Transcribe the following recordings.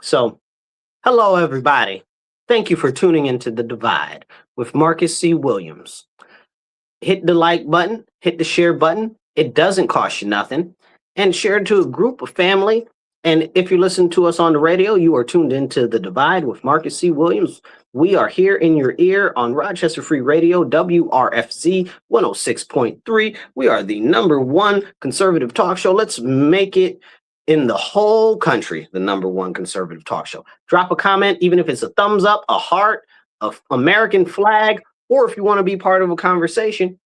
So, hello, everybody. Thank you for tuning into The Divide with Marcus C. Williams. Hit the like button, hit the share button. It doesn't cost you nothing. And share it to a group of family. And if you listen to us on the radio, you are tuned into The Divide with Marcus C. Williams. We are here in your ear on Rochester Free Radio, WRFZ 106.3. We are the #1 conservative talk show. Let's make it in the whole country the #1 conservative talk show. Drop a comment, even if it's a thumbs up, a heart, a American flag, or if you want to be part of a conversation,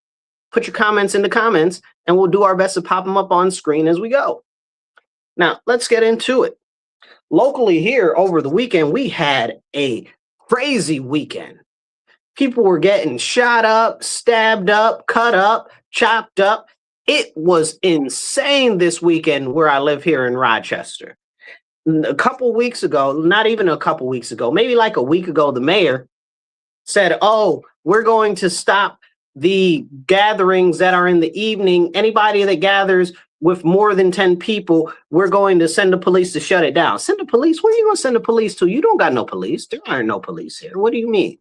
put your comments in the comments and we'll do our best to pop them up on screen as we go. Now, let's get into it. Locally here over the weekend, we had a crazy weekend. People were getting shot up, stabbed up, cut up, chopped up. It was insane this weekend where I live here in Rochester. A couple weeks ago, not even a couple weeks ago, maybe like a week ago, the mayor said, oh, we're going to stop the gatherings that are in the evening. Anybody that gathers with more than 10 people, we're going to send the police to shut it down. Send the police? Where are you going to send the police to? You don't got no police. There aren't no police here. What do you mean?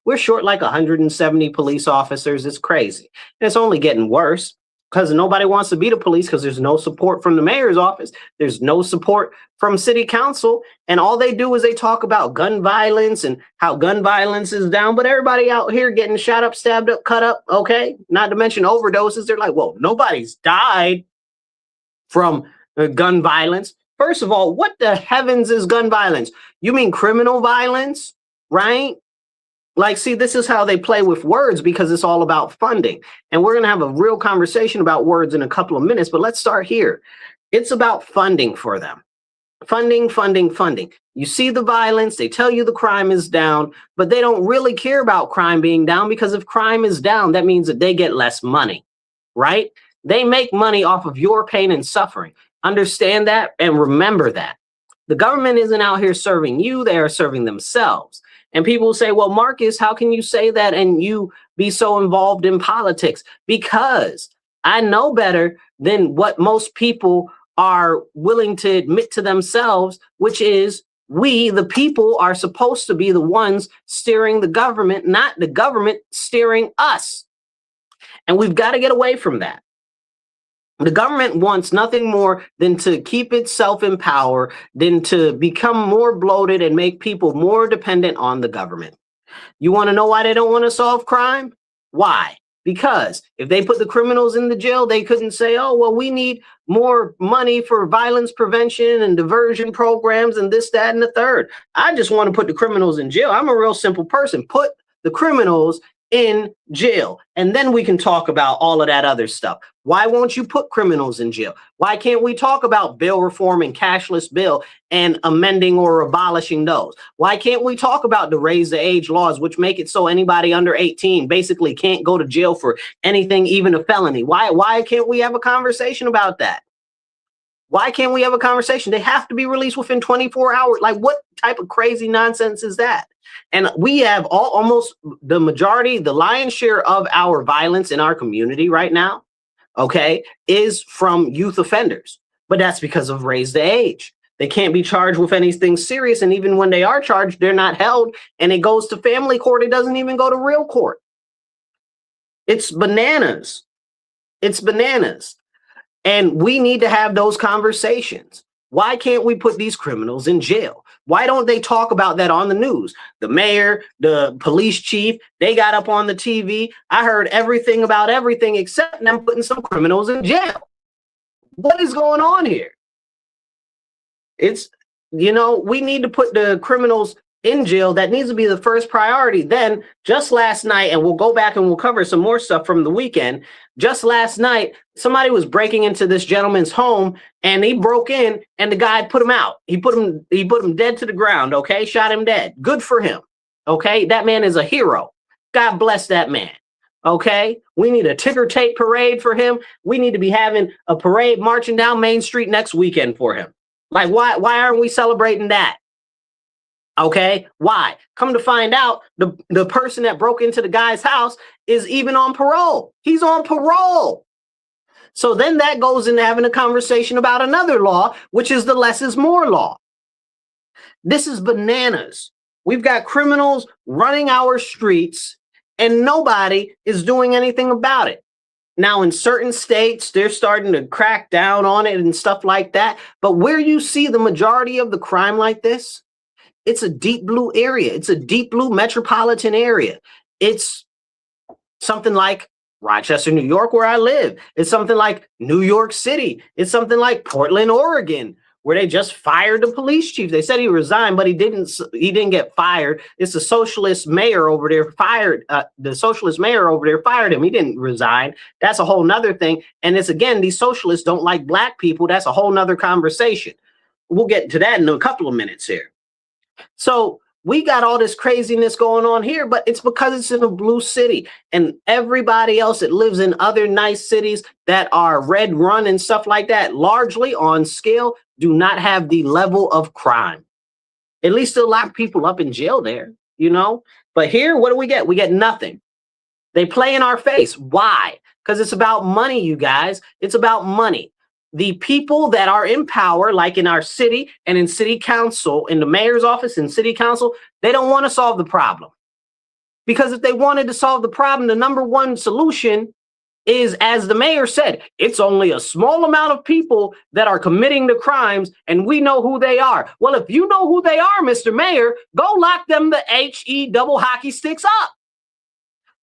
We're short like 170 police officers. It's crazy. And it's only getting worse because nobody wants to be the police because there's no support from the mayor's office. There's no support from city council. And all they do is they talk about gun violence and how gun violence is down. But everybody out here getting shot up, stabbed up, cut up. Okay. Not to mention overdoses. They're like, well, nobody's died from gun violence. First of all, what the heavens is gun violence? You mean criminal violence, right? Like, see, this is how they play with words because it's all about funding. And we're going to have a real conversation about words in a couple of minutes, but let's start here. It's about funding for them. Funding, funding, funding. You see the violence, they tell you the crime is down, but they don't really care about crime being down because if crime is down, that means that they get less money, right? They make money off of your pain and suffering. Understand that and remember that. The government isn't out here serving you, they are serving themselves. And people say, well, Marcus, how can you say that and you be so involved in politics? Because I know better than what most people are willing to admit to themselves, which is we, the people, are supposed to be the ones steering the government, not the government steering us. And we've got to get away from that. The government wants nothing more than to keep itself in power, than to become more bloated and make people more dependent on the government. You want to know why they don't want to solve crime? Why? Because if they put the criminals in the jail, they couldn't say, oh, well, we need more money for violence prevention and diversion programs and this, that, and the third. I just want to put the criminals in jail. I'm a real simple person. Put the criminals in jail. And then we can talk about all of that other stuff. Why won't you put criminals in jail? Why can't we talk about bail reform and cashless bill and amending or abolishing those? Why can't we talk about the raise the age laws, which make it so anybody under 18 basically can't go to jail for anything, even a felony? Why can't we have a conversation about that? Why can't we have a conversation? They have to be released within 24 hours. Like, what type of crazy nonsense is that? And we have almost the majority, the lion's share of our violence in our community right now, okay, is from youth offenders. But that's because of raise the age. They can't be charged with anything serious. And even when they are charged, they're not held. And it goes to family court. It doesn't even go to real court. It's bananas. It's bananas. And we need to have those conversations. Why can't we put these criminals in jail? Why don't they talk about that on the news? The mayor, the police chief, they got up on the TV. I heard everything about everything except them putting some criminals in jail. What is going on here? It's, we need to put the criminals in jail. That needs to be the first priority. Then just last night, and we'll go back and we'll cover some more stuff from the weekend. Just last night, somebody was breaking into this gentleman's home and he broke in and the guy put him out. He put him dead to the ground. Okay. Shot him dead. Good for him. Okay. That man is a hero. God bless that man. Okay. We need a ticker tape parade for him. We need to be having a parade marching down Main Street next weekend for him. Like, why aren't we celebrating that? Okay, why? Come to find out, the person that broke into the guy's house is even on parole. He's on parole. So then that goes into having a conversation about another law, which is the less is more law. This is bananas. We've got criminals running our streets and nobody is doing anything about it. Now, in certain states, they're starting to crack down on it and stuff like that. But where you see the majority of the crime like this, it's a deep blue area. It's a deep blue metropolitan area. It's something like Rochester, New York, where I live. It's something like New York City. It's something like Portland, Oregon, where they just fired the police chief. They said he resigned, but he didn't get fired. It's the socialist mayor over there fired. The socialist mayor over there fired him. He didn't resign. That's a whole nother thing. And it's, again, these socialists don't like black people. That's a whole nother conversation. We'll get to that in a couple of minutes here. So we got all this craziness going on here, but it's because it's in a blue city, and everybody else that lives in other nice cities that are red run and stuff like that, largely on scale, do not have the level of crime. At least they'll lock people up in jail there, you know? But here, what do we get? We get nothing. They play in our face. Why? Because it's about money, you guys. It's about money. The people that are in power, like in our city and in city council, in the mayor's office and city council, they don't want to solve the problem. Because if they wanted to solve the problem, the number one solution is, as the mayor said, it's only a small amount of people that are committing the crimes, and we know who they are. Well, if you know who they are, Mr. Mayor, go lock them the HE double hockey sticks up.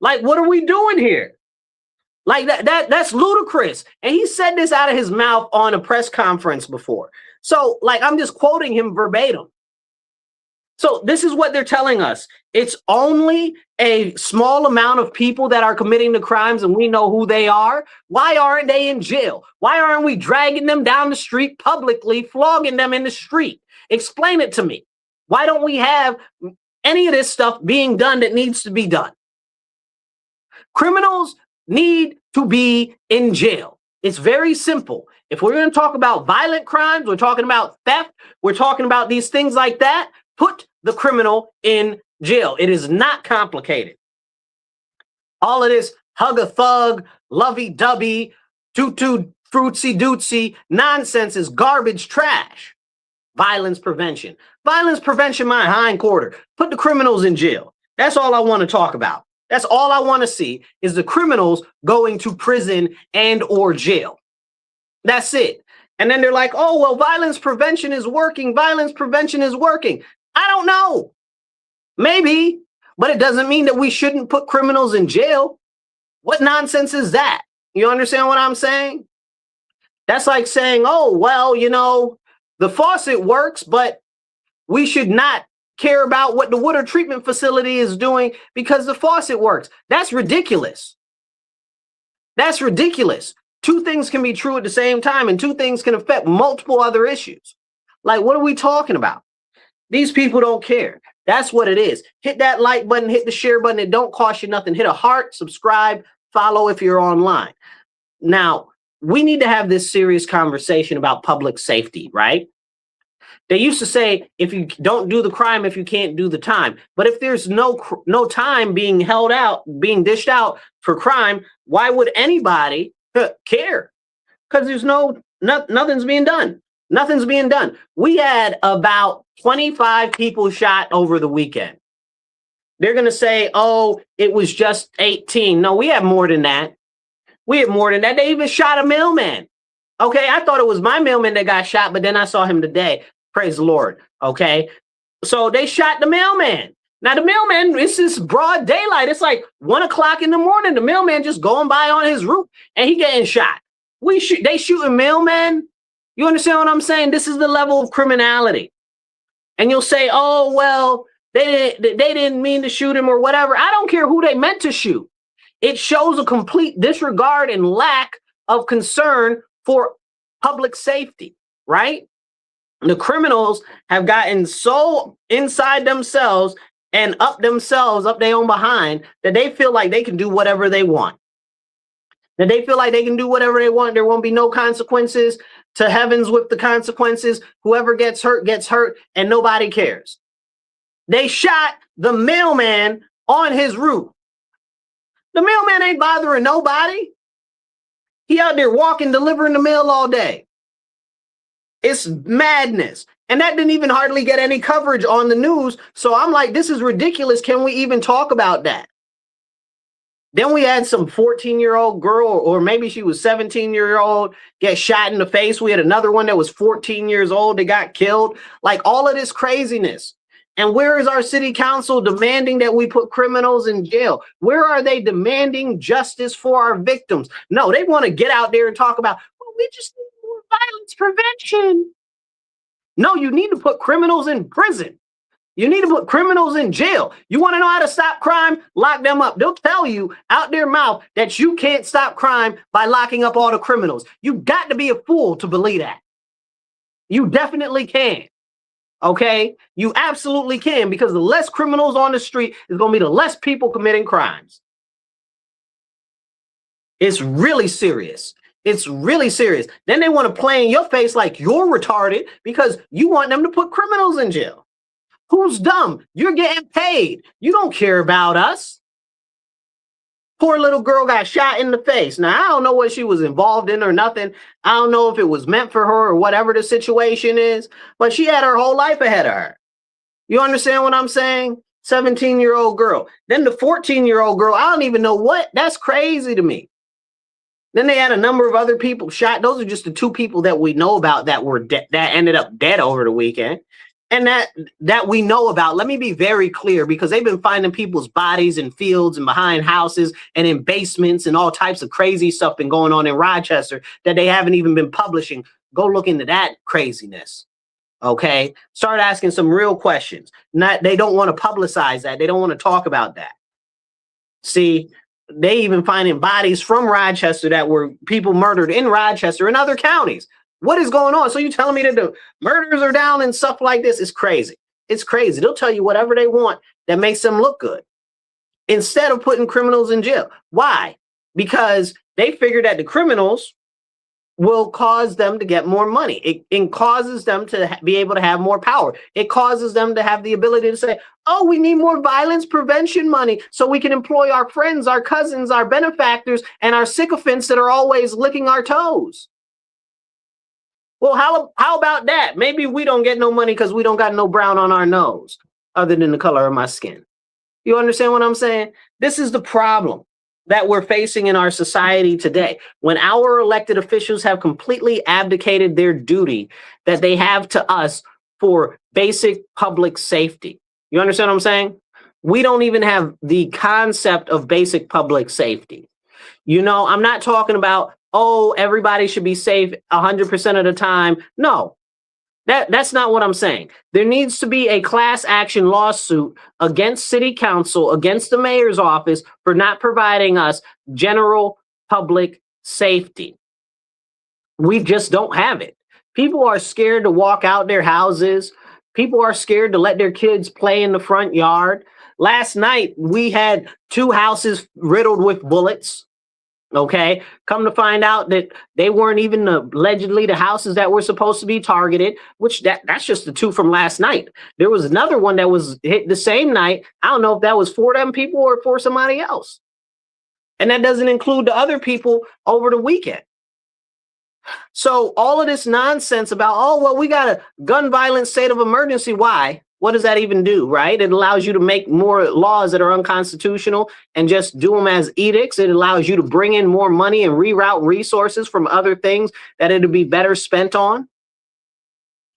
Like, what are we doing here? Like that's ludicrous. And he said this out of his mouth on a press conference before. So, like, I'm just quoting him verbatim. So this is what they're telling us. It's only a small amount of people that are committing the crimes, and we know who they are. Why aren't they in jail? Why aren't we dragging them down the street publicly, flogging them in the street? Explain it to me. Why don't we have any of this stuff being done that needs to be done? Criminals need to be in jail. It's very simple. If we're going to talk about violent crimes, we're talking about theft, we're talking about these things like that, put the criminal in jail. It is not complicated. All of this hug a thug, lovey-dovey, tutu fruitsy dootsy nonsense is garbage trash. Violence prevention. Violence prevention, my hind quarter. Put the criminals in jail. That's all I want to talk about. That's all I want to see is the criminals going to prison and or jail. That's it. And then they're like, oh, well, violence prevention is working. Violence prevention is working. I don't know. Maybe, but it doesn't mean that we shouldn't put criminals in jail. What nonsense is that? You understand what I'm saying? That's like saying, oh, well, you know, the faucet works, but we should not care about what the water treatment facility is doing because the faucet works. That's ridiculous. That's ridiculous. Two things can be true at the same time, and two things can affect multiple other issues. Like, what are we talking about? These people don't care. That's what it is. Hit that like button, hit the share button. It don't cost you nothing. Hit a heart, subscribe, follow if you're online. Now, we need to have this serious conversation about public safety, right? They used to say, if you don't do the crime, if you can't do the time. But if there's no time being held out, being dished out for crime, why would anybody care? Because there's nothing's being done. Nothing's being done. We had about 25 people shot over the weekend. They're going to say, oh, it was just 18. No, we have more than that. We have more than that. They even shot a mailman. Okay, I thought it was my mailman that got shot, but then I saw him today. Praise the Lord. Okay. So they shot the mailman. Now the mailman, it's just broad daylight. It's like 1 o'clock in the morning. The mailman just going by on his route and he getting shot. They shooting mailmen. You understand what I'm saying? This is the level of criminality. And you'll say, oh, well, they didn't mean to shoot him or whatever. I don't care who they meant to shoot. It shows a complete disregard and lack of concern for public safety, right? The criminals have gotten so inside themselves and up their own behind, that they feel like they can do whatever they want. That they feel like they can do whatever they want. There won't be no consequences. To heavens with the consequences. Whoever gets hurt, and nobody cares. They shot the mailman on his route. The mailman ain't bothering nobody. He out there walking, delivering the mail all day. It's madness. And that didn't even hardly get any coverage on the news. So I'm like, this is ridiculous. Can we even talk about that? Then we had some 14-year-old girl, or maybe she was 17-year-old, get shot in the face. We had another one that was 14 years old that got killed. Like all of this craziness. And where is our city council demanding that we put criminals in jail? Where are they demanding justice for our victims? No, they want to get out there and talk about, well, we just need more violence prevention. No, you need to put criminals in prison. You need to put criminals in jail. You want to know how to stop crime? Lock them up. They'll tell you out their mouth that you can't stop crime by locking up all the criminals. You got to be a fool to believe that. You definitely can. Okay? You absolutely can, because the less criminals on the street is going to be the less people committing crimes. It's really serious. It's really serious. Then they want to play in your face like you're retarded because you want them to put criminals in jail. Who's dumb? You're getting paid. You don't care about us. Poor little girl got shot in the face. Now, I don't know what she was involved in or nothing. I don't know if it was meant for her or whatever the situation is, but she had her whole life ahead of her. You understand what I'm saying? 17-year-old girl. Then the 14-year-old girl, I don't even know what. That's crazy to me. Then they had a number of other people shot. Those are just the two people that we know about that were that ended up dead over the weekend. And that we know about. Let me be very clear, because they've been finding people's bodies in fields and behind houses and in basements, and all types of crazy stuff been going on in Rochester that they haven't even been publishing. Go look into that craziness. Okay? Start asking some real questions. They don't want to publicize that. They don't want to talk about that. See, they even finding bodies from Rochester that were people murdered in Rochester and other counties. What is going on? So you telling me that the murders are down and stuff like this? It's crazy. It's crazy. They'll tell you whatever they want that makes them look good instead of putting criminals in jail. Why? Because they figure that the criminals will cause them to get more money. It causes them to be able to have more power. It causes them to have the ability to say, oh, we need more violence prevention money so we can employ our friends, our cousins, our benefactors, and our sycophants that are always licking our toes. Well, how about that? Maybe we don't get no money because we don't got no brown on our nose other than the color of my skin. You understand what I'm saying? This is the problem that we're facing in our society today. When our elected officials have completely abdicated their duty that they have to us for basic public safety. You understand what I'm saying? We don't even have the concept of basic public safety. You know, I'm not talking about, oh, everybody should be safe 100% of the time. No, that's not what I'm saying. There needs to be a class action lawsuit against city council, against the mayor's office for not providing us general public safety. We just don't have it. People are scared to walk out their houses. People are scared to let their kids play in the front yard. Last night, we had 2 houses riddled with bullets. Okay, come to find out that they weren't even allegedly the houses that were supposed to be targeted, which that's just the 2 from last night. There was another one that was hit the same night. I don't know if that was for them people or for somebody else. And that doesn't include the other people over the weekend. So all of this nonsense about, oh, well, we got a gun violence state of emergency. Why? What does that even do, right? It allows you to make more laws that are unconstitutional and just do them as edicts. It allows you to bring in more money and reroute resources from other things that it'd be better spent on.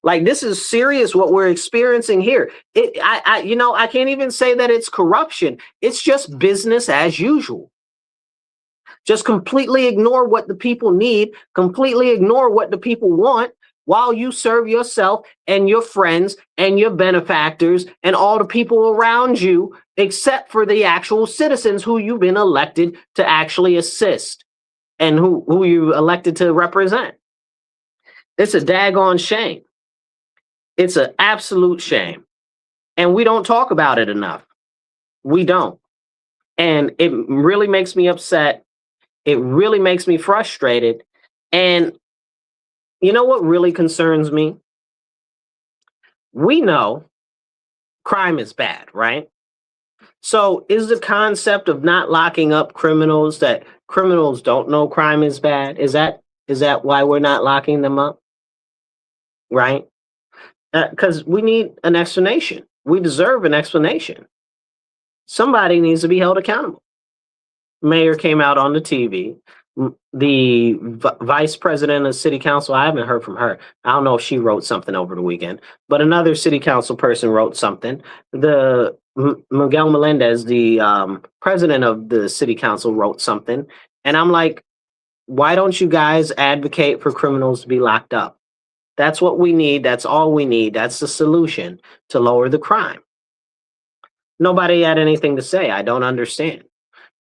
Like, this is serious what we're experiencing here. I can't even say that it's corruption. It's just business as usual. Just completely ignore what the people need, completely ignore what the people want, while you serve yourself and your friends and your benefactors and all the people around you, except for the actual citizens who you've been elected to actually assist and who you elected to represent. It's a daggone shame. It's an absolute shame. And we don't talk about it enough. We don't. And it really makes me upset. It really makes me frustrated. And you know what really concerns me? We know crime is bad, right? So is the concept of not locking up criminals that criminals don't know crime is bad? Is that why we're not locking them up? Right? Because we need an explanation. We deserve an explanation. Somebody needs to be held accountable. Mayor came out on the TV. The vice president of city council, I haven't heard from her. I don't know if she wrote something over the weekend, but another city council person wrote something. The Miguel Melendez, the president of the city council, wrote something. And I'm like, why don't you guys advocate for criminals to be locked up? That's what we need. That's all we need. That's the solution to lower the crime. Nobody had anything to say. I don't understand.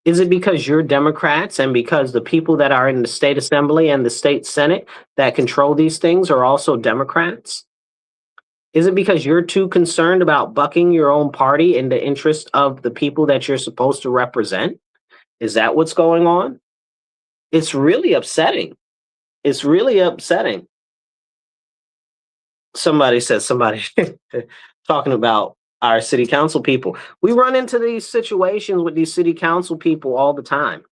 Is it because you're Democrats and because the people that are in the state assembly and the state senate that control these things are also Democrats? Is it because you're too concerned about bucking your own party in the interest of the people that you're supposed to represent? Is that what's going on? It's really upsetting. It's really upsetting. Somebody says somebody talking about our city council people. We run into these situations with these city council people all the time.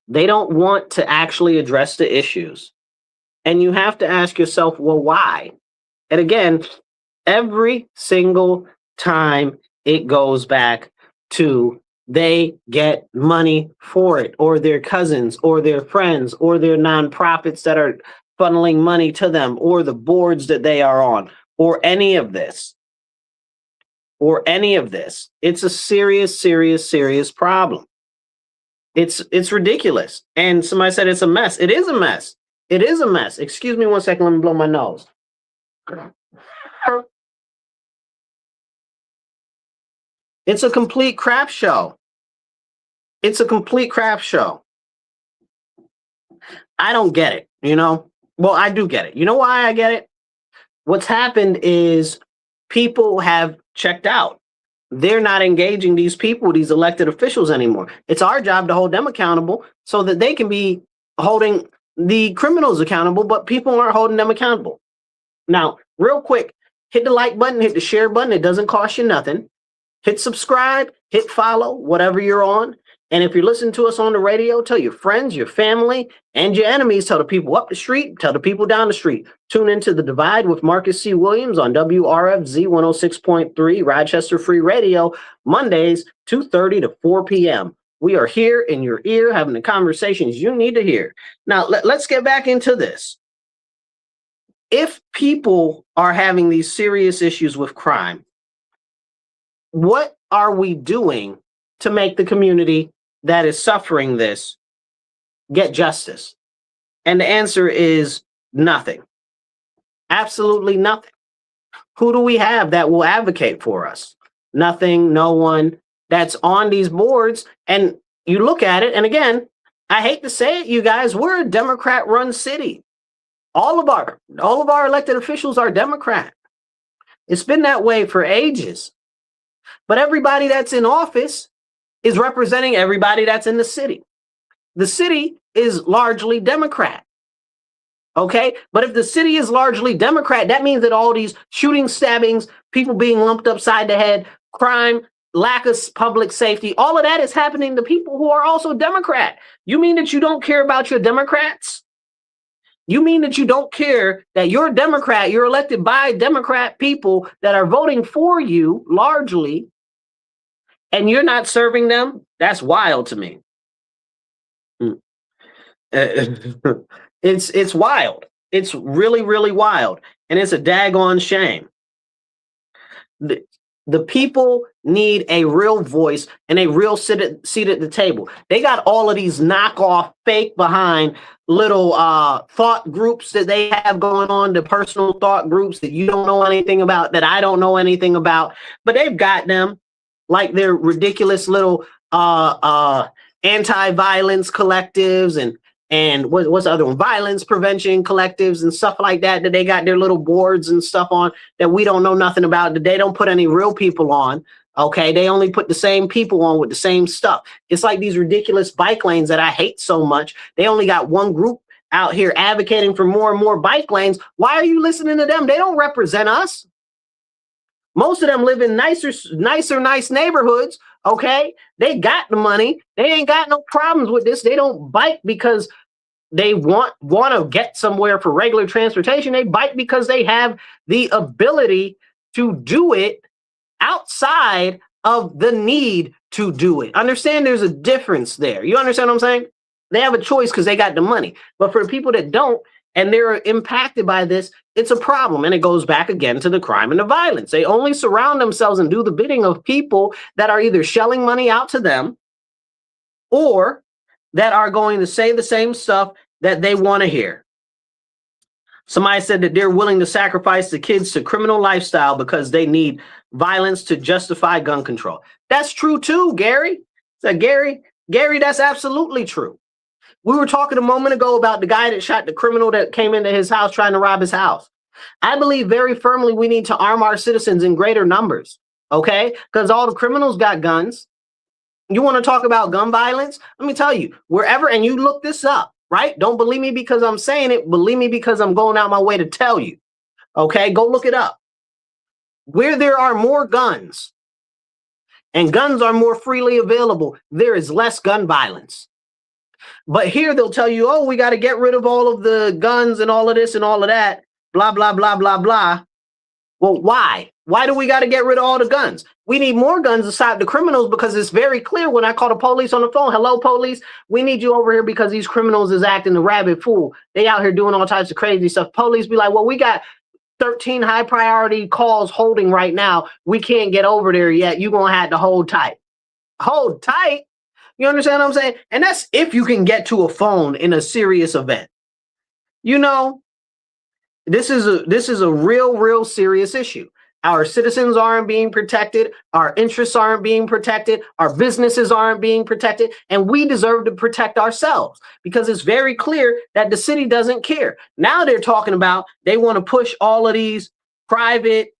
They don't want to actually address the issues. And you have to ask yourself, well, why? And again, every single time it goes back to they get money for it, or their cousins, or their friends, or their nonprofits that are funneling money to them, or the boards that they are on, or any of this. Or any of this. It's a serious, serious, serious problem. It's ridiculous. And somebody said it's a mess. It is a mess. It is a mess. Excuse me 1 second. Let me blow my nose. It's a complete crap show. It's a complete crap show. I don't get it, you know? Well, I do get it. You know why I get it? What's happened is people have checked out. They're not engaging these people, these elected officials anymore. It's our job to hold them accountable so that they can be holding the criminals accountable, but people aren't holding them accountable. Now, real quick, hit the like button, hit the share button. It doesn't cost you nothing. Hit subscribe, hit follow, whatever you're on. And if you're listening to us on the radio, tell your friends, your family, and your enemies. Tell the people up the street, tell the people down the street. Tune into The Divide with Marcus C. Williams on WRFZ 106.3 Rochester Free Radio, Mondays, 2:30 to 4 p.m. We are here in your ear having the conversations you need to hear. Now, let's get back into this. If people are having these serious issues with crime, what are we doing to make the community that is suffering this get justice? And the answer is nothing. Absolutely nothing. Who do we have that will advocate for us? Nothing, no one that's on these boards. And you look at it, and again, I hate to say it, you guys, we're a Democrat-run city. All of our elected officials are Democrat. It's been that way for ages. But everybody that's in office is representing everybody that's in the city. The city is largely Democrat. Okay? But if the city is largely Democrat, that means that all these shootings, stabbings, people being lumped upside the head, crime, lack of public safety, all of that is happening to people who are also Democrat. You mean that you don't care about your Democrats? You mean that you don't care that you're a Democrat, you're elected by Democrat people that are voting for you largely, and you're not serving them? That's wild to me. It's wild. It's really, really wild. And it's a daggone shame. The people need a real voice and a real seat at the table. They got all of these knockoff, fake behind little thought groups that they have going on, the personal thought groups that you don't know anything about, that I don't know anything about, but they've got them like they're ridiculous little anti-violence collectives and what's the other one? Violence prevention collectives and stuff like that they got their little boards and stuff on that we don't know nothing about, that they don't put any real people on. Okay, they only put the same people on with the same stuff. It's like these ridiculous bike lanes that I hate so much. They only got one group out here advocating for more and more bike lanes. Why are you listening to them? They don't represent us. Most of them live in nice neighborhoods. Okay, they got the money. They ain't got no problems with this. They don't bike because they want to get somewhere for regular transportation. They bike because they have the ability to do it outside of the need to do it. Understand there's a difference there. You understand what I'm saying? They have a choice because they got the money. But for the people that don't, and they're impacted by this, it's a problem. And it goes back again to the crime and the violence. They only surround themselves and do the bidding of people that are either shelling money out to them or that are going to say the same stuff that they want to hear. Somebody said that they're willing to sacrifice the kids to criminal lifestyle because they need violence to justify gun control. That's true too, Gary. So Gary, that's absolutely true. We were talking a moment ago about the guy that shot the criminal that came into his house trying to rob his house. I believe very firmly we need to arm our citizens in greater numbers, okay? Because all the criminals got guns. You want to talk about gun violence? Let me tell you, wherever, and you look this up, right? Don't believe me because I'm saying it. Believe me because I'm going out my way to tell you, okay? Go look it up. Where there are more guns and guns are more freely available, there is less gun violence. But here they'll tell you, oh, we got to get rid of all of the guns and all of this and all of that, blah, blah, blah, blah, blah. Well, why? Why do we got to get rid of all the guns? We need more guns to stop the criminals because it's very clear when I call the police on the phone, hello, police, we need you over here because these criminals is acting a rabid fool. They out here doing all types of crazy stuff. Police be like, well, we got 13 high priority calls holding right now. We can't get over there yet. You're going to have to hold tight. Hold tight? You understand what I'm saying? And that's if you can get to a phone in a serious event. You know, this is a real serious issue. Our citizens aren't being protected. Our interests aren't being protected. Our businesses aren't being protected. And we deserve to protect ourselves because it's very clear that the city doesn't care. Now they're talking about they want to push all of these private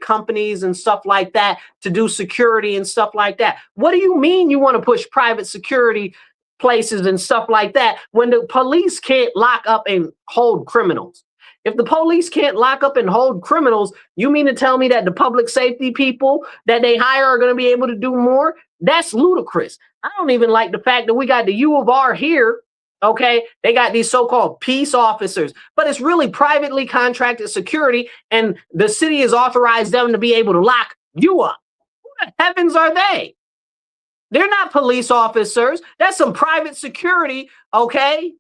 companies and stuff like that to do security and stuff like that. What do you mean you want to push private security places and stuff like that when the police can't lock up and hold criminals? If the police can't lock up and hold criminals, you mean to tell me that the public safety people that they hire are going to be able to do more? That's ludicrous. I don't even like the fact that we got the U of R here. Okay, they got these so-called peace officers, but it's really privately contracted security, and the city has authorized them to be able to lock you up. Who the heavens are they? They're not police officers. That's some private security, okay?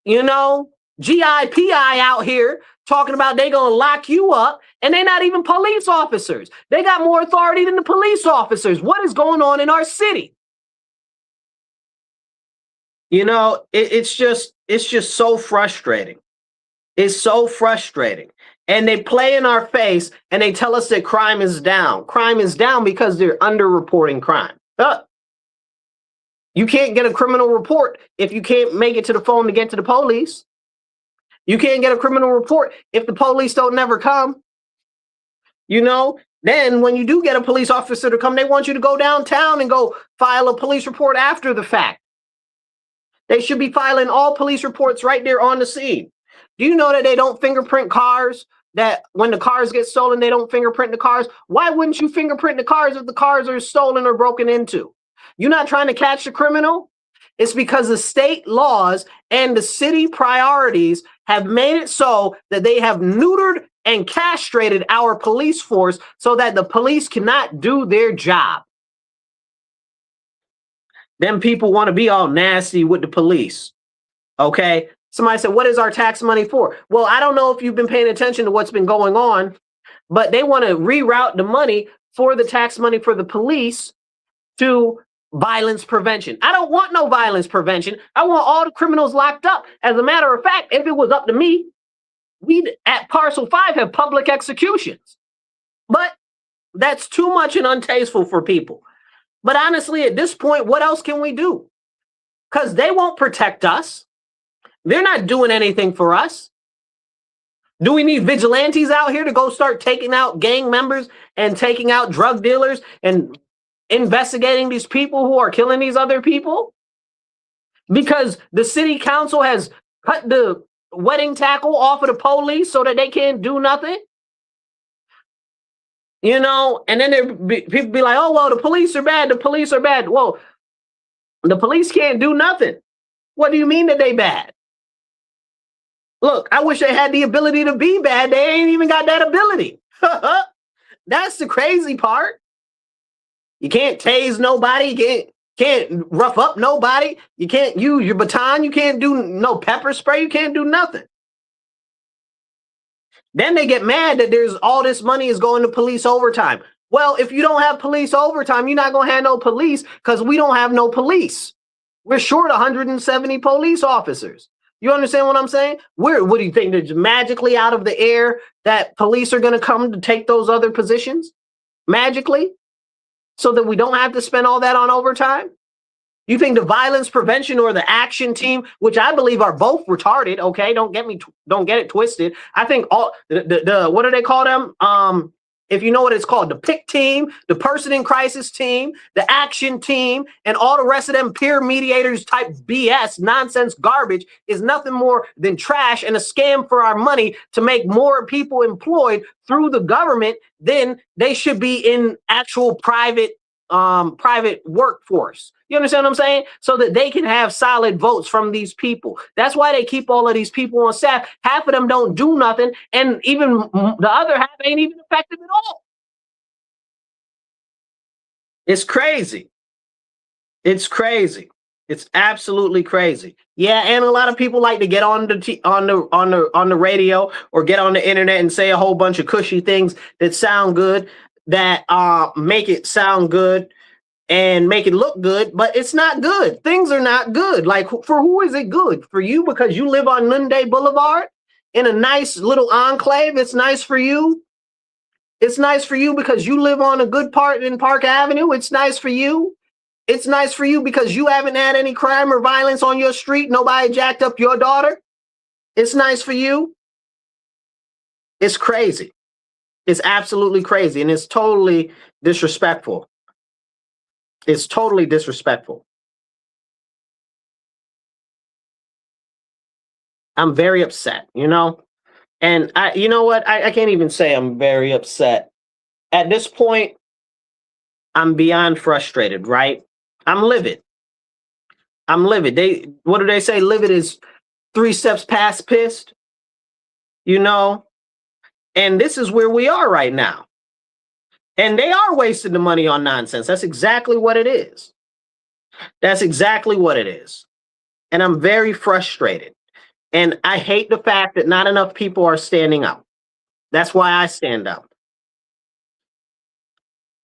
You know, GIPI out here talking about they gonna lock you up, and they're not even police officers. They got more authority than the police officers. What is going on in our city? You know, it's just so frustrating. It's so frustrating. And they play in our face and they tell us that crime is down. Crime is down because they're underreporting crime. You can't get a criminal report if you can't make it to the phone to get to the police. You can't get a criminal report if the police don't never come. You know, then when you do get a police officer to come, they want you to go downtown and go file a police report after the fact. They should be filing all police reports right there on the scene. Do you know that they don't fingerprint cars? That when the cars get stolen, they don't fingerprint the cars? Why wouldn't you fingerprint the cars if the cars are stolen or broken into? You're not trying to catch the criminal? It's because the state laws and the city priorities have made it so that they have neutered and castrated our police force so that the police cannot do their job. Then people want to be all nasty with the police. Okay. Somebody said, what is our tax money for? Well, I don't know if you've been paying attention to what's been going on, but they want to reroute the money for the tax money for the police to violence prevention. I don't want no violence prevention. I want all the criminals locked up. As a matter of fact, if it was up to me, we'd at Parcel 5 have public executions. But that's too much and untasteful for people. But honestly, at this point, what else can we do? Because they won't protect us. They're not doing anything for us. Do we need vigilantes out here to go start taking out gang members and taking out drug dealers and investigating these people who are killing these other people? Because the city council has cut the wedding tackle off of the police so that they can't do nothing? You know, and then people be like, oh, well, the police are bad. The police are bad. Well, the police can't do nothing. What do you mean that they bad? Look, I wish they had the ability to be bad. They ain't even got that ability. That's the crazy part. You can't tase nobody. You can't rough up nobody. You can't use your baton. You can't do no pepper spray. You can't do nothing. Then they get mad that there's all this money is going to police overtime. Well, if you don't have police overtime, you're not going to have no police because we don't have no police. We're short 170 police officers. You understand what I'm saying? What do you think? There's magically out of the air that police are going to come to take those other positions? Magically? So that we don't have to spend all that on overtime? You think the violence prevention or the action team, which I believe are both retarded, okay? Don't get it twisted. I think all the what do they call them? If you know what it's called, the PIC team, the person in crisis team, the action team, and all the rest of them peer mediators type BS, nonsense garbage is nothing more than trash and a scam for our money to make more people employed through the government than they should be in actual private workforce. You understand what I'm saying? So that they can have solid votes from these people. That's why they keep all of these people on staff. Half of them don't do nothing, and even the other half ain't even effective at all. It's crazy. It's crazy. It's absolutely crazy. Yeah, and a lot of people like to get on the radio or get on the internet and say a whole bunch of cushy things that sound good, that make it sound good and make it look good, but it's not good. Things are not good. Like, for who is it good? For you because you live on Lunde Boulevard in a nice little enclave. It's nice for you. It's nice for you because you live on a good part in Park Avenue. It's nice for you. It's nice for you because you haven't had any crime or violence on your street. Nobody jacked up your daughter. It's nice for you. It's crazy. It's absolutely crazy, and it's totally disrespectful. It's totally disrespectful. I'm very upset, you know? And you know what? I can't even say I'm very upset. At this point, I'm beyond frustrated, right? I'm livid. I'm livid. What do they say? Livid is 3 steps past pissed, you know? And this is where we are right now. And they are wasting the money on nonsense. That's exactly what it is. That's exactly what it is. And I'm very frustrated. And I hate the fact that not enough people are standing up. That's why I stand up.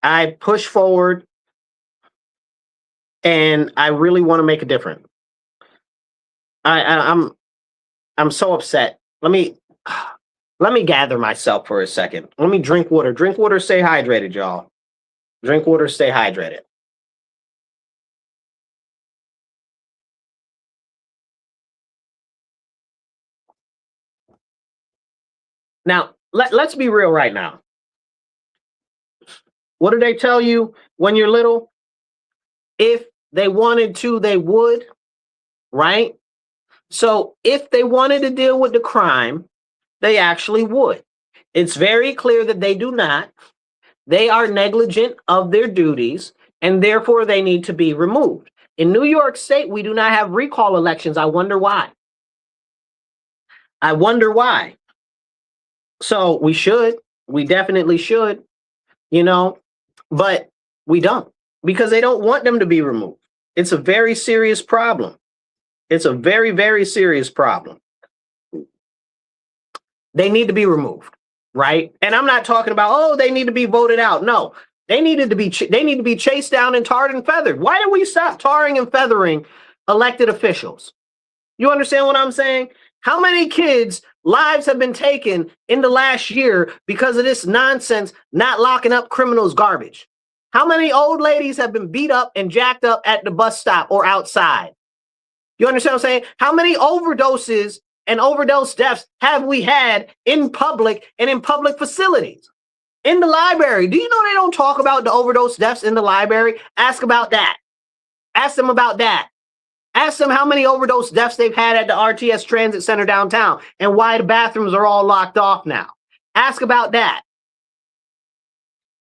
I push forward and I really want to make a difference. I'm so upset. Let me gather myself for a second. Let me drink water. Drink water, stay hydrated, y'all. Drink water, stay hydrated. Now, let's be real right now. What do they tell you when you're little? If they wanted to, they would, right? So if they wanted to deal with the crime, they actually would. It's very clear that they do not. They are negligent of their duties, and therefore they need to be removed. In New York State, we do not have recall elections. I wonder why. I wonder why. So we should. We definitely should, you know, but we don't, because they don't want them to be removed. It's a very serious problem. It's a very, very serious problem. They need to be removed, right? And I'm not talking about, oh, they need to be voted out. No, they need to be chased down and tarred and feathered. Why do we stop tarring and feathering elected officials? You understand what I'm saying? How many kids' lives have been taken in the last year because of this nonsense, not locking up criminals garbage? How many old ladies have been beat up and jacked up at the bus stop or outside? You understand what I'm saying? How many overdoses and overdose deaths have we had in public and in public facilities? In the library. Do you know they don't talk about the overdose deaths in the library? Ask about that. Ask them about that. Ask them how many overdose deaths they've had at the RTS Transit Center downtown and why the bathrooms are all locked off now. Ask about that.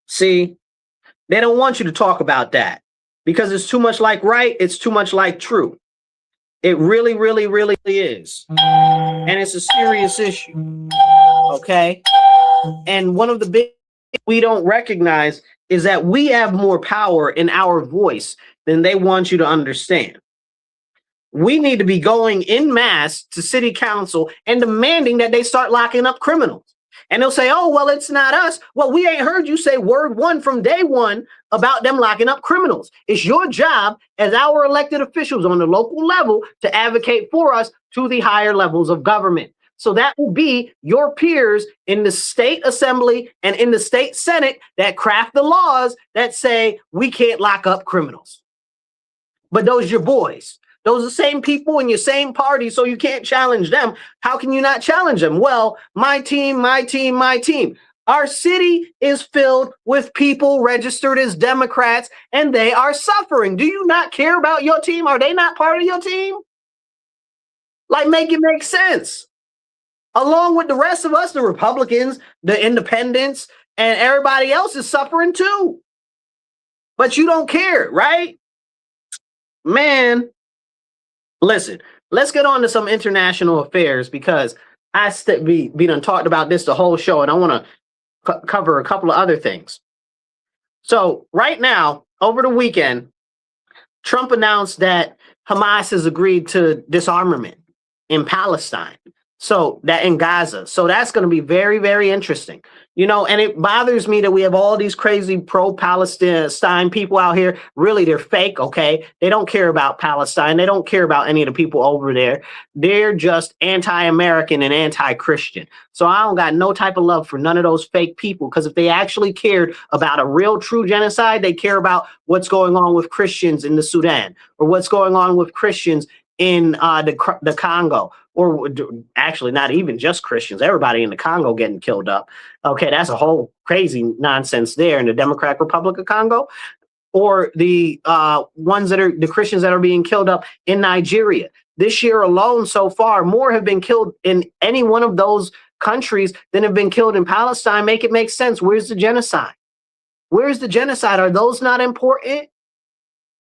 See, they don't want you to talk about that because it's too much like right, it's too much like true. It really, really, really is. And it's a serious issue. Okay. And one of the big we don't recognize is that we have more power in our voice than they want you to understand. We need to be going in mass to city council and demanding that they start locking up criminals. And they'll say, oh, well, it's not us. Well, we ain't heard you say word one from day one about them locking up criminals. It's your job as our elected officials on the local level to advocate for us to the higher levels of government. So that will be your peers in the state assembly and in the state senate that craft the laws that say we can't lock up criminals. But those are your boys. Those are the same people in your same party, so you can't challenge them. How can you not challenge them? Well, my team, my team, my team. Our city is filled with people registered as Democrats, and they are suffering. Do you not care about your team? Are they not part of your team? Like, make it make sense. Along with the rest of us, the Republicans, the independents, and everybody else is suffering too. But you don't care, right? Man. Listen, let's get on to some international affairs because we done talked about this the whole show, and I want to cover a couple of other things. So right now, over the weekend, Trump announced that Hamas has agreed to disarmament in Palestine. So that in Gaza. So that's going to be very, very interesting. You know, and it bothers me that we have all these crazy pro-Palestine people out here. Really, they're fake, okay? They don't care about Palestine. They don't care about any of the people over there. They're just anti-American and anti-Christian. So I don't got no type of love for none of those fake people, because if they actually cared about a real, true genocide, they care about what's going on with Christians in the Sudan, or what's going on with Christians in the Congo, or actually not even just Christians, everybody in the Congo getting killed up. Okay, that's a whole crazy nonsense there in the Democratic Republic of Congo, or the ones that are the Christians that are being killed up in Nigeria. This year alone, so far, more have been killed in any one of those countries than have been killed in Palestine. Make it make sense. Where's the genocide? Where's the genocide? Are those not important?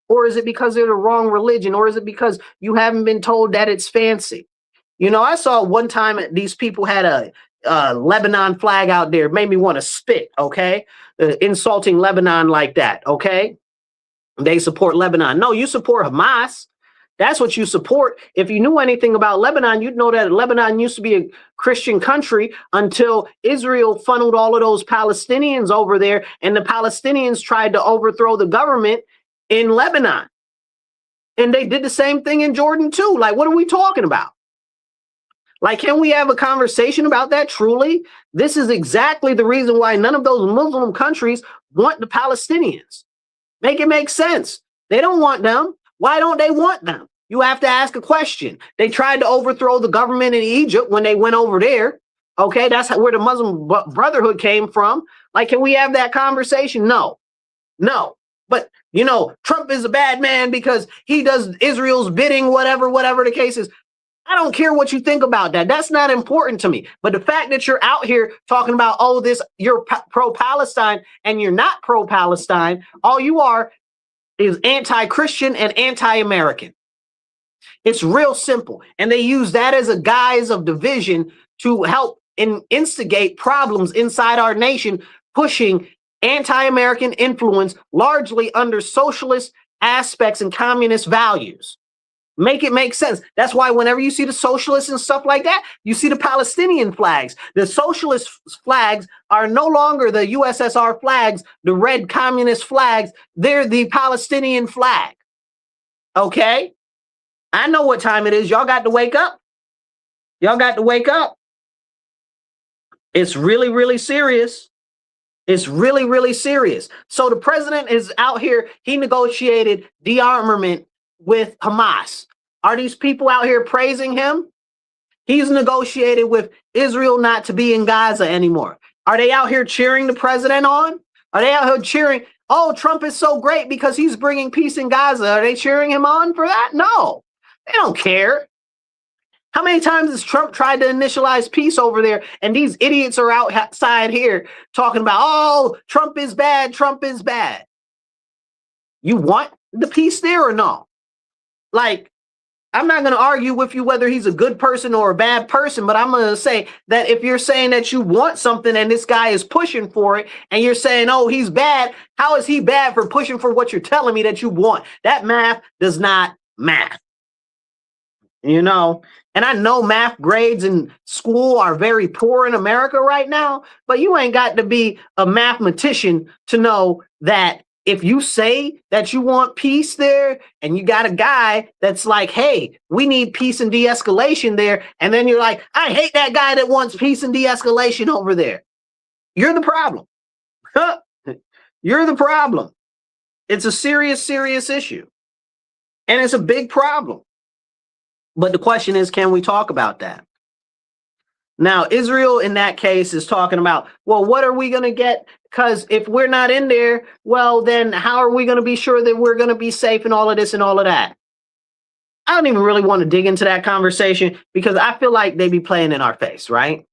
Or is it because they're the wrong religion? Or is it because you haven't been told that it's fancy? You know, I saw one time these people had a Lebanon flag out there. It made me want to spit, okay? Insulting Lebanon like that, okay? They support Lebanon. No, you support Hamas. That's what you support. If you knew anything about Lebanon, you'd know that Lebanon used to be a Christian country until Israel funneled all of those Palestinians over there, and the Palestinians tried to overthrow the government in Lebanon. And they did the same thing in Jordan too. Like, what are we talking about? Like, can we have a conversation about that truly? This is exactly the reason why none of those Muslim countries want the Palestinians. Make it make sense. They don't want them. Why don't they want them? You have to ask a question. They tried to overthrow the government in Egypt when they went over there. Okay, that's where the Muslim Brotherhood came from. Like, can we have that conversation? No. But, you know, Trump is a bad man because he does Israel's bidding, whatever the case is. I don't care what you think about that. That's not important to me. But the fact that you're out here talking about, oh, you're pro-Palestine and you're not pro-Palestine, all you are is anti-Christian and anti-American. It's real simple. And they use that as a guise of division to help instigate problems inside our nation, pushing anti-American influence largely under socialist aspects and communist values. Make it make sense. That's why whenever you see the socialists and stuff like that, you see the Palestinian flags. The socialist flags are no longer the USSR flags, the red communist flags. They're the Palestinian flag. Okay? I know what time it is. Y'all got to wake up. Y'all got to wake up. It's really, really serious. It's really, really serious. So the president is out here. He negotiated de-armament with Hamas. Are these people out here praising him? He's negotiated with Israel not to be in Gaza anymore. Are they out here cheering the president on? Are they out here cheering, oh, Trump is so great because he's bringing peace in Gaza? Are they cheering him on for that? No, they don't care. How many times has Trump tried to initialize peace over there, and these idiots are outside here talking about, oh, Trump is bad, Trump is bad. You want the peace there or no? Like, I'm not going to argue with you whether he's a good person or a bad person, but I'm going to say that if you're saying that you want something and this guy is pushing for it and you're saying, oh, he's bad, how is he bad for pushing for what you're telling me that you want? That math does not math. You know, and I know math grades in school are very poor in America right now, but you ain't got to be a mathematician to know that if you say that you want peace there and you got a guy that's like, hey, we need peace and de-escalation there, and then you're like, I hate that guy that wants peace and de-escalation over there. You're the problem. You're the problem. It's a serious, serious issue. And it's a big problem. But the question is, can we talk about that? Now, Israel in that case is talking about, well, what are we going to get? Because if we're not in there, well, then how are we going to be sure that we're going to be safe and all of this and all of that? I don't even really want to dig into that conversation because I feel like they be playing in our face, right?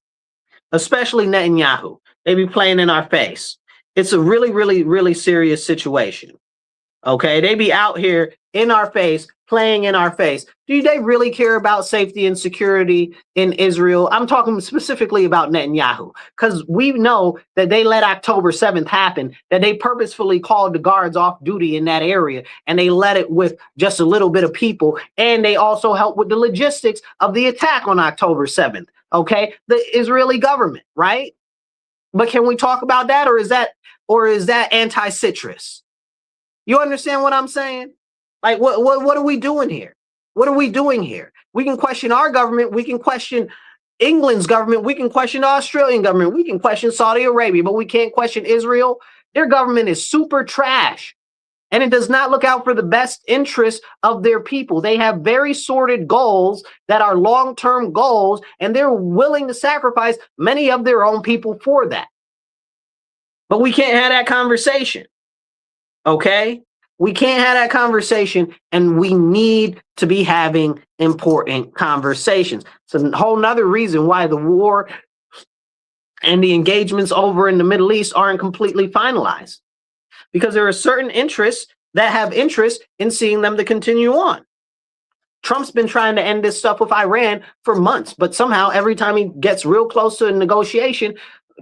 Especially Netanyahu. They be playing in our face. It's a really, really, really serious situation. Okay, they be out here in our face, playing in our face. Do they really care about safety and security in Israel? I'm talking specifically about Netanyahu, because we know that they let October 7th happen, that they purposefully called the guards off duty in that area, and they let it with just a little bit of people, and they also helped with the logistics of the attack on October 7th, okay? The Israeli government, right? But can we talk about that, or is that anti-citrus? You understand what I'm saying? Like, what are we doing here? What are we doing here? We can question our government. We can question England's government. We can question the Australian government. We can question Saudi Arabia, but we can't question Israel. Their government is super trash, and it does not look out for the best interests of their people. They have very sordid goals that are long-term goals, and they're willing to sacrifice many of their own people for that. But we can't have that conversation. Okay? We can't have that conversation, and we need to be having important conversations. It's a whole nother reason why the war and the engagements over in the Middle East aren't completely finalized. Because there are certain interests that have interest in seeing them to continue on. Trump's been trying to end this stuff with Iran for months, but somehow every time he gets real close to a negotiation,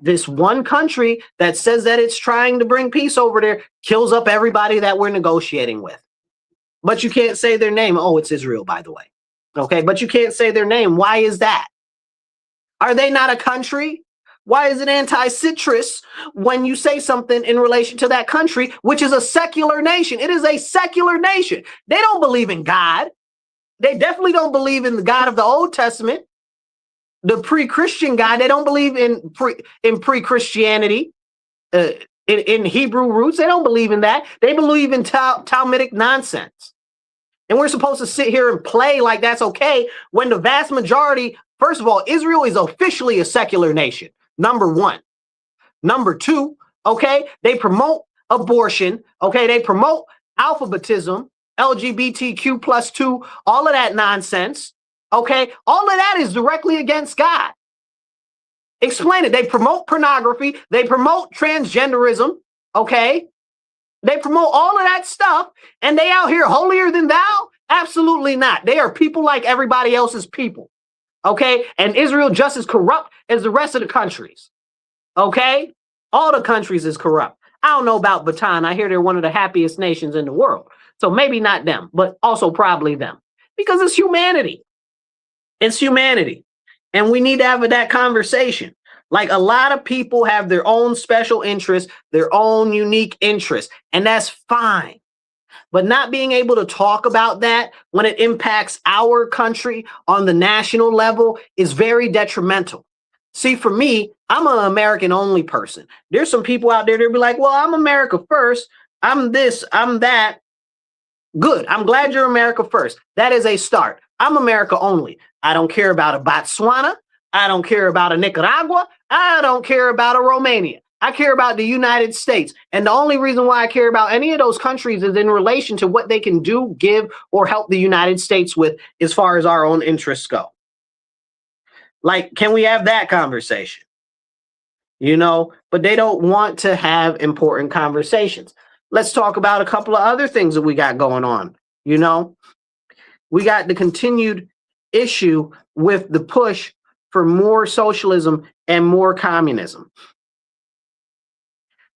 this one country that says that it's trying to bring peace over there kills up everybody that we're negotiating with. But you can't say their name. Oh, it's Israel, by the way. Okay, but you can't say their name. Why is that? Are they not a country? Why is it anti-citrus when you say something in relation to that country, which is a secular nation? It is a secular nation. They don't believe in God. They definitely don't believe in the God of the Old Testament. The pre-Christian God, they don't believe in pre-Christianity, in Hebrew roots. They don't believe in that. They believe in Talmudic nonsense. And we're supposed to sit here and play like that's okay when the vast majority, first of all, Israel is officially a secular nation, number one. Number two, okay, they promote abortion, okay, they promote alphabetism, LGBTQ plus 2, all of that nonsense. Okay, all of that is directly against God. Explain it. They promote pornography. They promote transgenderism. Okay, they promote all of that stuff, and they out here holier than thou? Absolutely not. They are people like everybody else's people. Okay, and Israel just as corrupt as the rest of the countries. Okay, all the countries is corrupt. I don't know about Bhutan. I hear they're one of the happiest nations in the world. So maybe not them, but also probably them, because it's humanity. It's humanity. And we need to have that conversation. Like, a lot of people have their own special interests, their own unique interests, and that's fine. But not being able to talk about that when it impacts our country on the national level is very detrimental. See, for me, I'm an American only person. There's some people out there that'll be like, well, I'm America first. I'm this, I'm that. Good. I'm glad you're America first. That is a start. I'm America only. I don't care about a Botswana. I don't care about a Nicaragua. I don't care about a Romania. I care about the United States. And the only reason why I care about any of those countries is in relation to what they can do, give, or help the United States with as far as our own interests go. Like, can we have that conversation? You know, but they don't want to have important conversations. Let's talk about a couple of other things that we got going on. You know, we got the continued issue with the push for more socialism and more communism.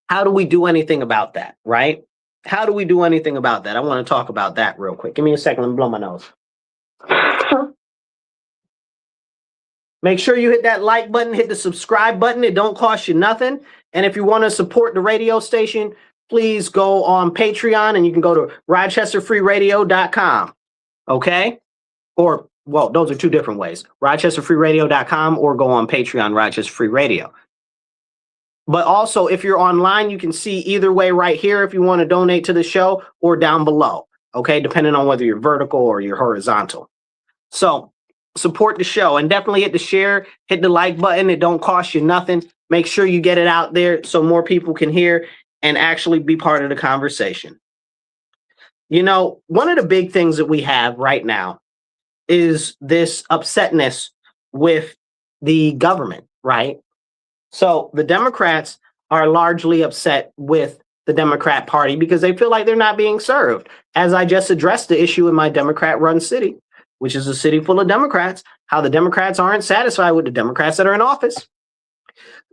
How do we do anything about that, right? How do we do anything about that? I want to talk about that real quick. Give me a second. Let me blow my nose. Make sure you hit that like button, hit the subscribe button. It don't cost you nothing. And if you want to support the radio station, please go on Patreon, and you can go to rochesterfreeradio.com. Okay? Or, well, those are two different ways. rochesterfreeradio.com, or go on Patreon, Rochester Free Radio. But also, if you're online, you can see either way right here if you want to donate to the show, or down below. Okay? Depending on whether you're vertical or you're horizontal. So support the show, and definitely hit the share, hit the like button. It don't cost you nothing. Make sure you get it out there so more people can hear and actually be part of the conversation. You know, one of the big things that we have right now is this upsetness with the government, right? So the Democrats are largely upset with the Democrat Party because they feel like they're not being served. As I just addressed the issue in my Democrat-run city, which is a city full of Democrats, how the Democrats aren't satisfied with the Democrats that are in office.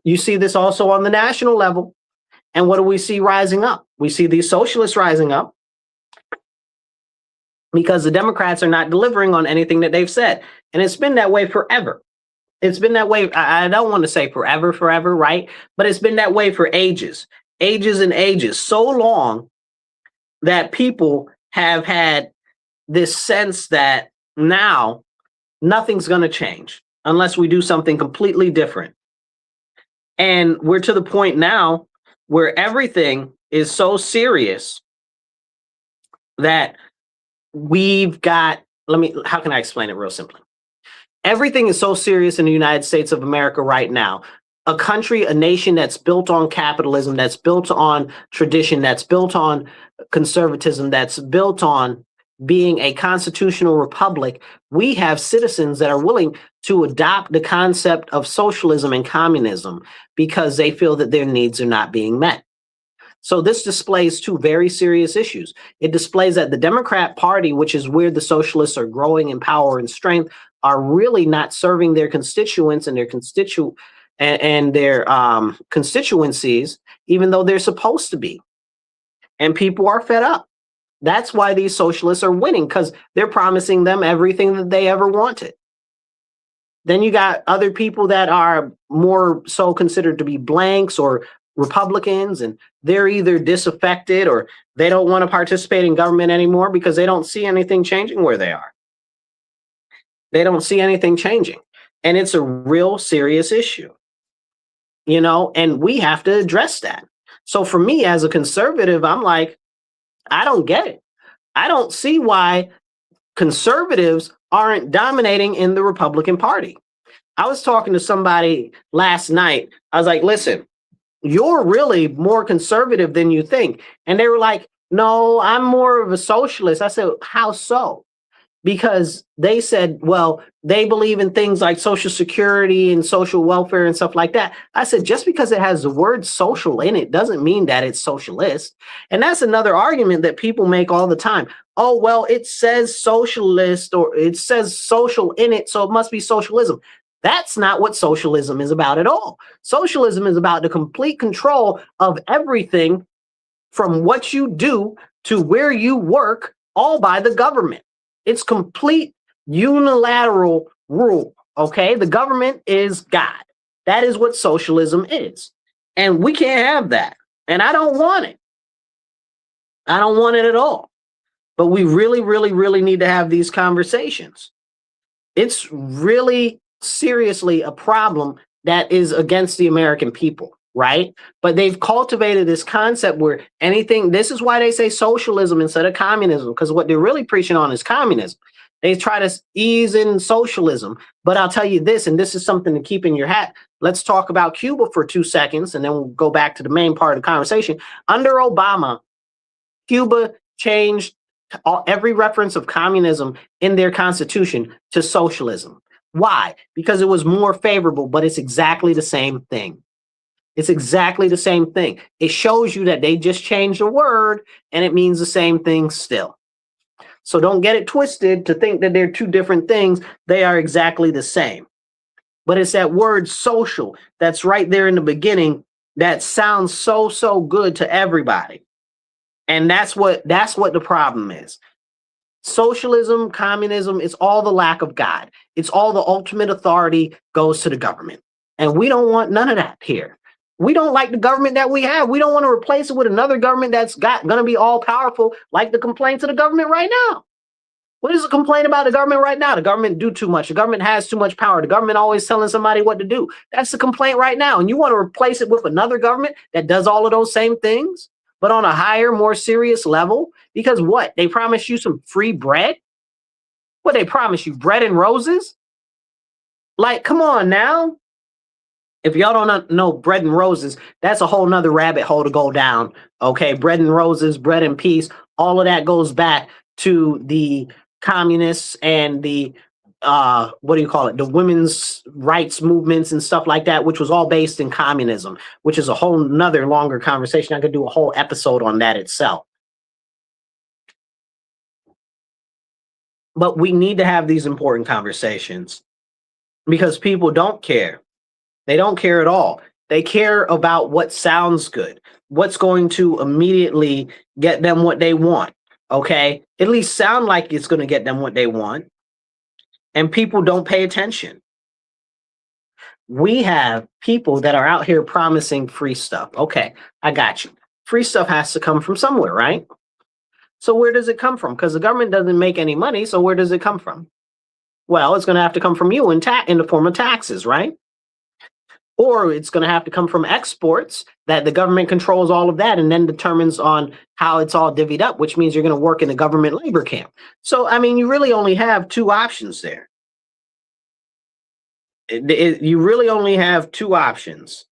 You see this also on the national level. And what do we see rising up? We see these socialists rising up because the Democrats are not delivering on anything that they've said. And it's been that way forever. It's been that way. I don't want to say forever, right? But it's been that way for ages, ages and ages, so long that people have had this sense that now nothing's going to change unless we do something completely different. And we're to the point now where everything is so serious that we've got, how can I explain it real simply? Everything is so serious in the United States of America right now. A country, a nation that's built on capitalism, that's built on tradition, that's built on conservatism, that's built on being a constitutional republic. We have citizens that are willing to adopt the concept of socialism and communism because they feel that their needs are not being met. So this displays two very serious issues. It displays that the Democrat Party, which is where the socialists are growing in power and strength, are really not serving their constituents and their constituencies, even though they're supposed to be. And people are fed up. That's why these socialists are winning, because they're promising them everything that they ever wanted. Then you got other people that are more so considered to be blanks or Republicans, and they're either disaffected or they don't want to participate in government anymore because they don't see anything changing where they are. They don't see anything changing. And it's a real serious issue, you know, and we have to address that. So for me as a conservative, I'm like, I don't get it. I don't see why conservatives aren't dominating in the Republican Party. I was talking to somebody last night. I was like, listen, you're really more conservative than you think. And they were like, no, I'm more of a socialist. I said, how so? Because they said, well, they believe in things like Social Security and social welfare and stuff like that. I said, just because it has the word social in it doesn't mean that it's socialist. And that's another argument that people make all the time. Oh, well, it says socialist or it says social in it, so it must be socialism. That's not what socialism is about at all. Socialism is about the complete control of everything from what you do to where you work, all by the government. It's complete unilateral rule, okay? The government is God. That is what socialism is. And we can't have that. And I don't want it. I don't want it at all. But we really, really, really need to have these conversations. It's really seriously a problem that is against the American people, right? But they've cultivated this concept where anything, this is why they say socialism instead of communism, because what they're really preaching on is communism. They try to ease in socialism. But I'll tell you this, and this is something to keep in your hat. Let's talk about Cuba for 2 seconds, and then we'll go back to the main part of the conversation. Under Obama, Cuba changed every reference of communism in their constitution to socialism. Why? Because it was more favorable, but it's exactly the same thing. It's exactly the same thing. It shows you that they just changed a word and it means the same thing still. So don't get it twisted to think that they're two different things. They are exactly the same. But it's that word social that's right there in the beginning that sounds so good to everybody. And that's what the problem is. Socialism, communism, it's all the lack of God. It's all the ultimate authority goes to the government. And we don't want none of that here. We don't like the government that we have. We don't want to replace it with another government that's going to be all powerful, like the complaints of the government right now. What is the complaint about the government right now? The government do too much. The government has too much power. The government always telling somebody what to do. That's the complaint right now. And you want to replace it with another government that does all of those same things, but on a higher, more serious level? Because what? They promise you some free bread? What they promise you? Bread and roses? Like, come on now. If y'all don't know bread and roses, that's a whole nother rabbit hole to go down. Okay, bread and roses, bread and peace, all of that goes back to the communists and the what do you call it, the women's rights movements and stuff like that, which was all based in communism, which is a whole nother longer conversation. I could do a whole episode on that itself. But we need to have these important conversations because people don't care. They don't care at all. They care about what sounds good, what's going to immediately get them what they want. Okay, at least sound like it's going to get them what they want. And people don't pay attention. We have people that are out here promising free stuff. Okay, I got you. Free stuff has to come from somewhere, right? So where does it come from? Because the government doesn't make any money. So where does it come from? Well, it's going to have to come from you in the form of taxes, right? Or it's going to have to come from exports that the government controls all of that and then determines on how it's all divvied up, which means you're going to work in a government labor camp. So, I mean, you really only have two options there. You really only have two options.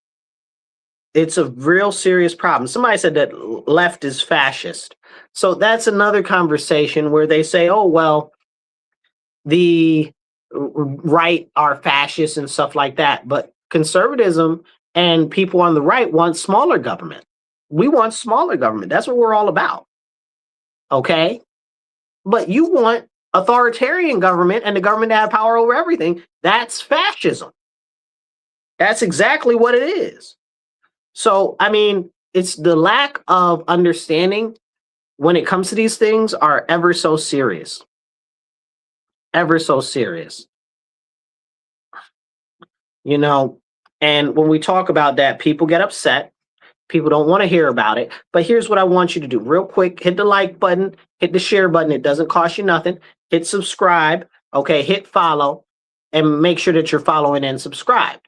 It's a real serious problem. Somebody said that left is fascist. So that's another conversation where they say, oh, well, the right are fascists and stuff like that. But conservatism and people on the right want smaller government. We want smaller government. That's what we're all about. Okay? But you want authoritarian government and the government to have power over everything. That's fascism. That's exactly what it is. So, I mean, it's the lack of understanding when it comes to these things are ever so serious. Ever so serious. You know, and when we talk about that, people get upset. People don't want to hear about it. But here's what I want you to do real quick. Hit the like button, hit the share button. It doesn't cost you nothing. Hit subscribe. Okay, hit follow and make sure that you're following and subscribed.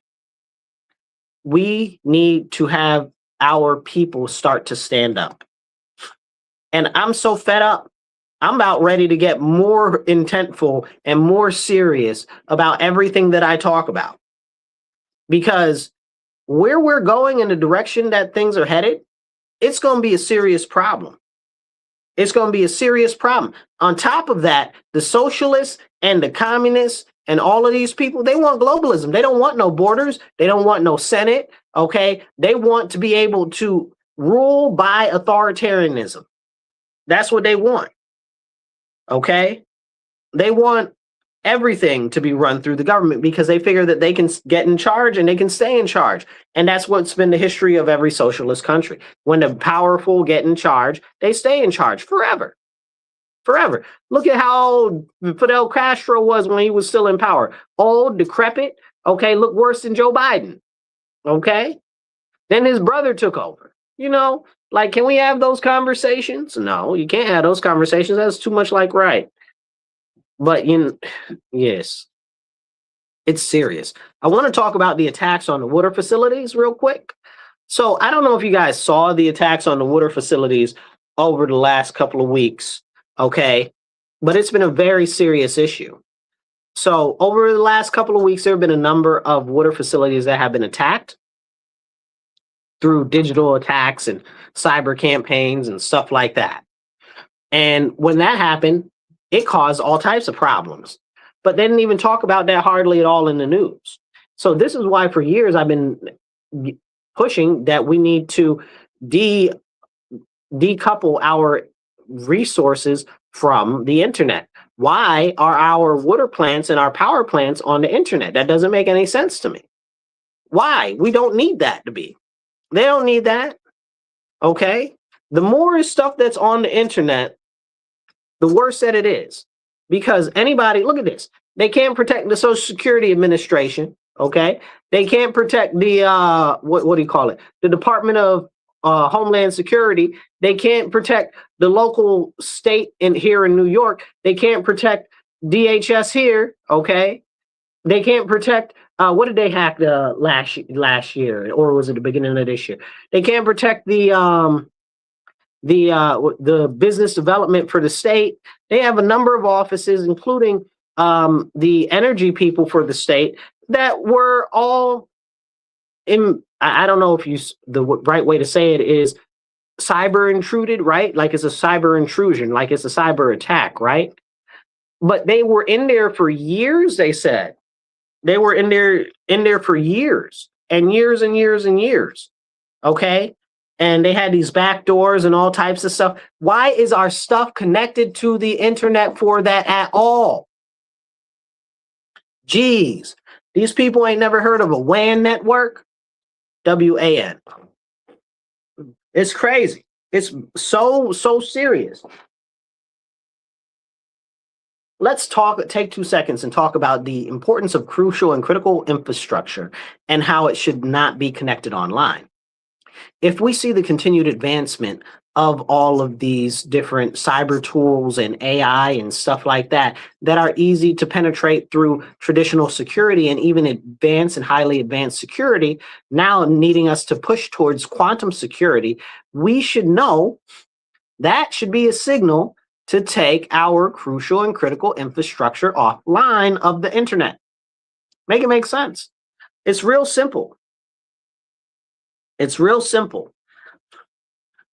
We need to have our people start to stand up. And I'm so fed up. I'm about ready to get more intentful and more serious about everything that I talk about. Because where we're going in the direction that things are headed, it's going to be a serious problem. It's going to be a serious problem. On top of that, the socialists and the communists and all of these people, they want globalism. They don't want no borders. They don't want no Senate. Okay. They want to be able to rule by authoritarianism. That's what they want. Okay. They want everything to be run through the government because they figure that they can get in charge and they can stay in charge. And that's what's been the history of every socialist country. When the powerful get in charge, they stay in charge forever. Forever. Look at how Fidel Castro was when he was still in power. Old, decrepit. Okay, look worse than Joe Biden. Okay. Then his brother took over. You know, like, can we have those conversations? No, you can't have those conversations. That's too much like right. But, yes, it's serious. I want to talk about the attacks on the water facilities real quick. So I don't know if you guys saw the attacks on the water facilities over the last couple of weeks, okay? But it's been a very serious issue. So over the last couple of weeks, there have been a number of water facilities that have been attacked through digital attacks and cyber campaigns and stuff like that. And when that happened, it caused all types of problems, but they didn't even talk about that hardly at all in the news. So this is why for years I've been pushing that we need to decouple our resources from the internet. Why are our water plants and our power plants on the internet? That doesn't make any sense to me. Why? We don't need that to be. They don't need that. Okay? The more stuff that's on the internet, the worse that it is. Because anybody, look at this. They can't protect the Social Security Administration. Okay? They can't protect the what do you call it? The Department of Homeland Security. They can't protect the local state here in New York. They can't protect DHS here. Okay? They can't protect. What did they hack last year, or was it the beginning of this year? They can't protect the business development for the state. They have a number of offices, including the energy people for the state, that were all in. I don't know if the right way to say it is cyber intruded, right? Like it's a cyber intrusion, like it's a cyber attack, right? But they were in there for years. They said they were in there for years and years and years and years. Okay. And they had these back doors and all types of stuff. Why is our stuff connected to the internet for that at all? Geez, these people ain't never heard of a WAN network. WAN. It's crazy. It's so serious. Let's take 2 seconds and talk about the importance of crucial and critical infrastructure and how it should not be connected online. If we see the continued advancement of all of these different cyber tools and AI and stuff like that are easy to penetrate through traditional security and even advanced and highly advanced security, now needing us to push towards quantum security, we should know that should be a signal to take our crucial and critical infrastructure offline of the internet. Make it make sense. It's real simple. It's real simple.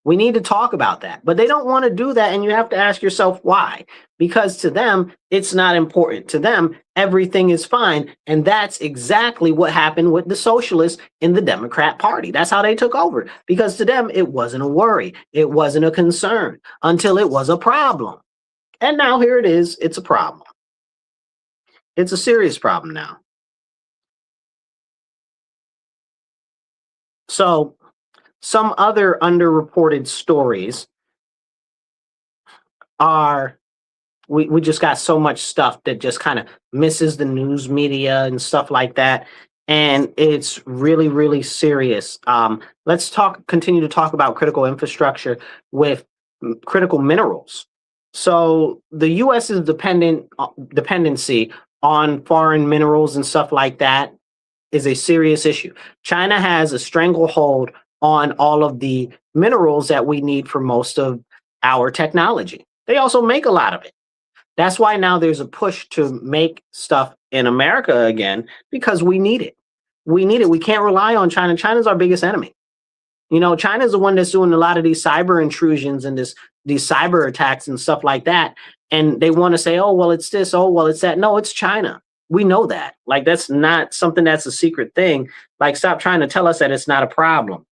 We need to talk about that, but they don't want to do that. And you have to ask yourself why, because to them, it's not important. To them, everything is fine. And that's exactly what happened with the socialists in the Democrat Party. That's how they took over, because to them, it wasn't a worry. It wasn't a concern until it was a problem. And now here it is. It's a problem. It's a serious problem now. So some other underreported stories are, we just got so much stuff that just kind of misses the news media and stuff like that. And it's really, really serious. Let's continue to talk about critical infrastructure with critical minerals. So the U.S.'s dependency on foreign minerals and stuff like that is a serious issue. China has a stranglehold on all of the minerals that we need for most of our technology. They also make a lot of it. That's why now there's a push to make stuff in America again, because we need it. We need it. We can't rely on China. China's our biggest enemy. You know, China's the one that's doing a lot of these cyber intrusions and these cyber attacks and stuff like that. And they want to say, oh, well, it's this. Oh, well, it's that. No, it's China. We know that. Like, that's not something that's a secret thing. Like, stop trying to tell us that it's not a problem.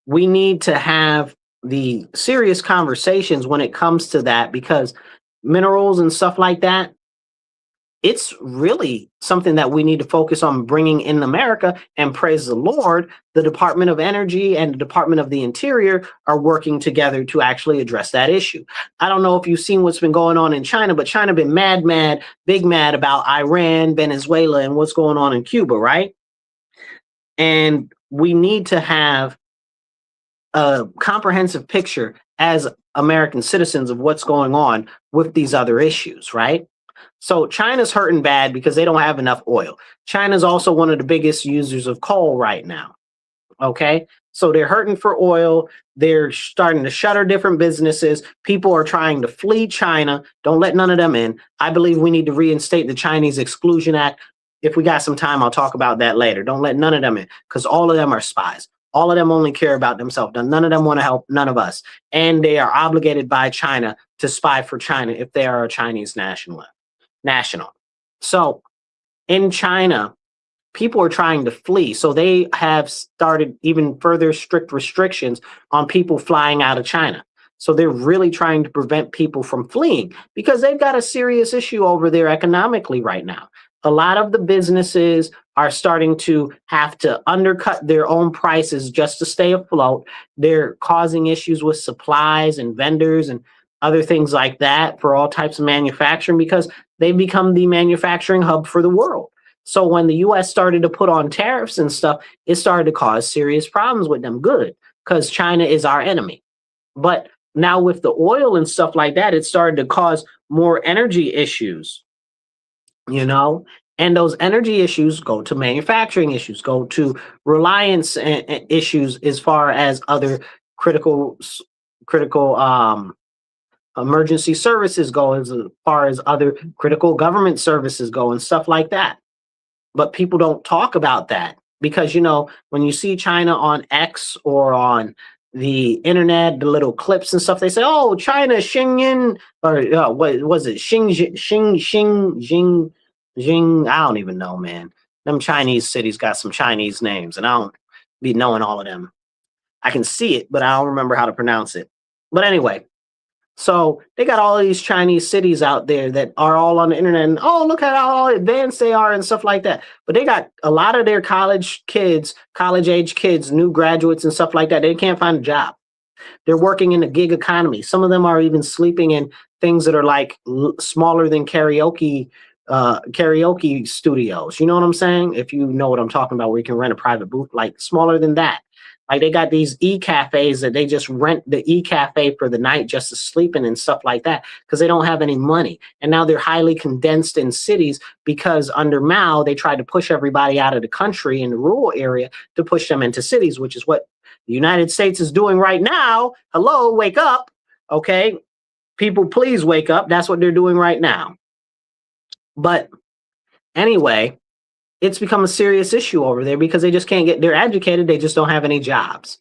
We need to have the serious conversations when it comes to that, because minerals and stuff like that, it's really something that we need to focus on bringing in America. And praise the Lord, the Department of Energy and the Department of the Interior are working together to actually address that issue. I don't know if you've seen what's been going on in China, but China been big mad about Iran, Venezuela, and what's going on in Cuba, right? And we need to have a comprehensive picture as American citizens of what's going on with these other issues, right? So China's hurting bad because they don't have enough oil. China's also one of the biggest users of coal right now. Okay, so they're hurting for oil. They're starting to shutter different businesses. People are trying to flee China. Don't let none of them in. I believe we need to reinstate the Chinese Exclusion Act. If we got some time, I'll talk about that later. Don't let none of them in, because all of them are spies. All of them only care about themselves. None of them want to help none of us. And they are obligated by China to spy for China if they are a Chinese national. So in China, people are trying to flee. So they have started even further strict restrictions on people flying out of China. So they're really trying to prevent people from fleeing because they've got a serious issue over there economically right now. A lot of the businesses are starting to have to undercut their own prices just to stay afloat. They're causing issues with supplies and vendors and other things like that for all types of manufacturing because they've become the manufacturing hub for the world. So when the US started to put on tariffs and stuff, it started to cause serious problems with them. Good, because China is our enemy. But now with the oil and stuff like that, it started to cause more energy issues, you know? And those energy issues go to manufacturing issues, go to reliance issues as far as other critical emergency services go, as far as other critical government services go and stuff like that. But people don't talk about that because, you know, when you see China on X or on the internet, the little clips and stuff, they say, oh, China, Xingyin, or what was it? Jing, I don't even know, man. Them Chinese cities got some Chinese names, and I don't be knowing all of them. I can see it, but I don't remember how to pronounce it. But anyway, so they got all of these Chinese cities out there that are all on the internet, and oh, look at how advanced they are and stuff like that. But they got a lot of their college age kids, new graduates and stuff like that. They can't find a job. They're working in a gig economy. Some of them are even sleeping in things that are like smaller than karaoke studios. You know what I'm saying? If you know what I'm talking about, where you can rent a private booth, like smaller than that. Like they got these e-cafes that they just rent the e-cafe for the night just to sleep in and stuff like that because they don't have any money. And now they're highly condensed in cities because under Mao, they tried to push everybody out of the country in the rural area to push them into cities, which is what the United States is doing right now. Hello, wake up. Okay. People, please wake up. That's what they're doing right now. But anyway, it's become a serious issue over there because they just can't get, they're educated, they just don't have any jobs.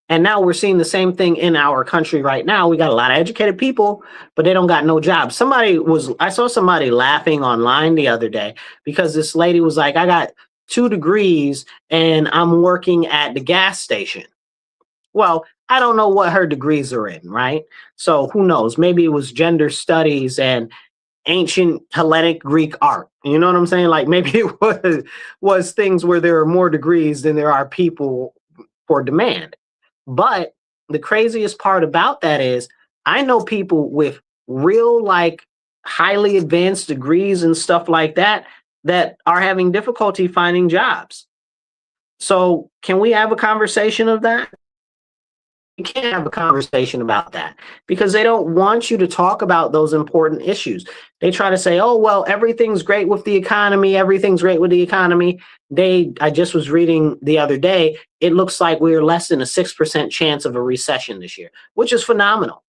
And now we're seeing the same thing in our country right now. We got a lot of educated people, but they don't got no jobs. I saw somebody laughing online the other day because this lady was like, I got 2 degrees and I'm working at the gas station. Well, I don't know what her degrees are in, right? So who knows? Maybe it was gender studies and ancient Hellenic Greek art. You know what I'm saying? Like maybe it was things where there are more degrees than there are people for demand. But the craziest part about that is I know people with real like highly advanced degrees and stuff like that that are having difficulty finding jobs. So can we have a conversation of that? You can't have a conversation about that because they don't want you to talk about those important issues. They try to say, oh, well, everything's great with the economy. Everything's great with the economy. I just was reading the other day, it looks like we're less than a 6% chance of a recession this year, which is phenomenal.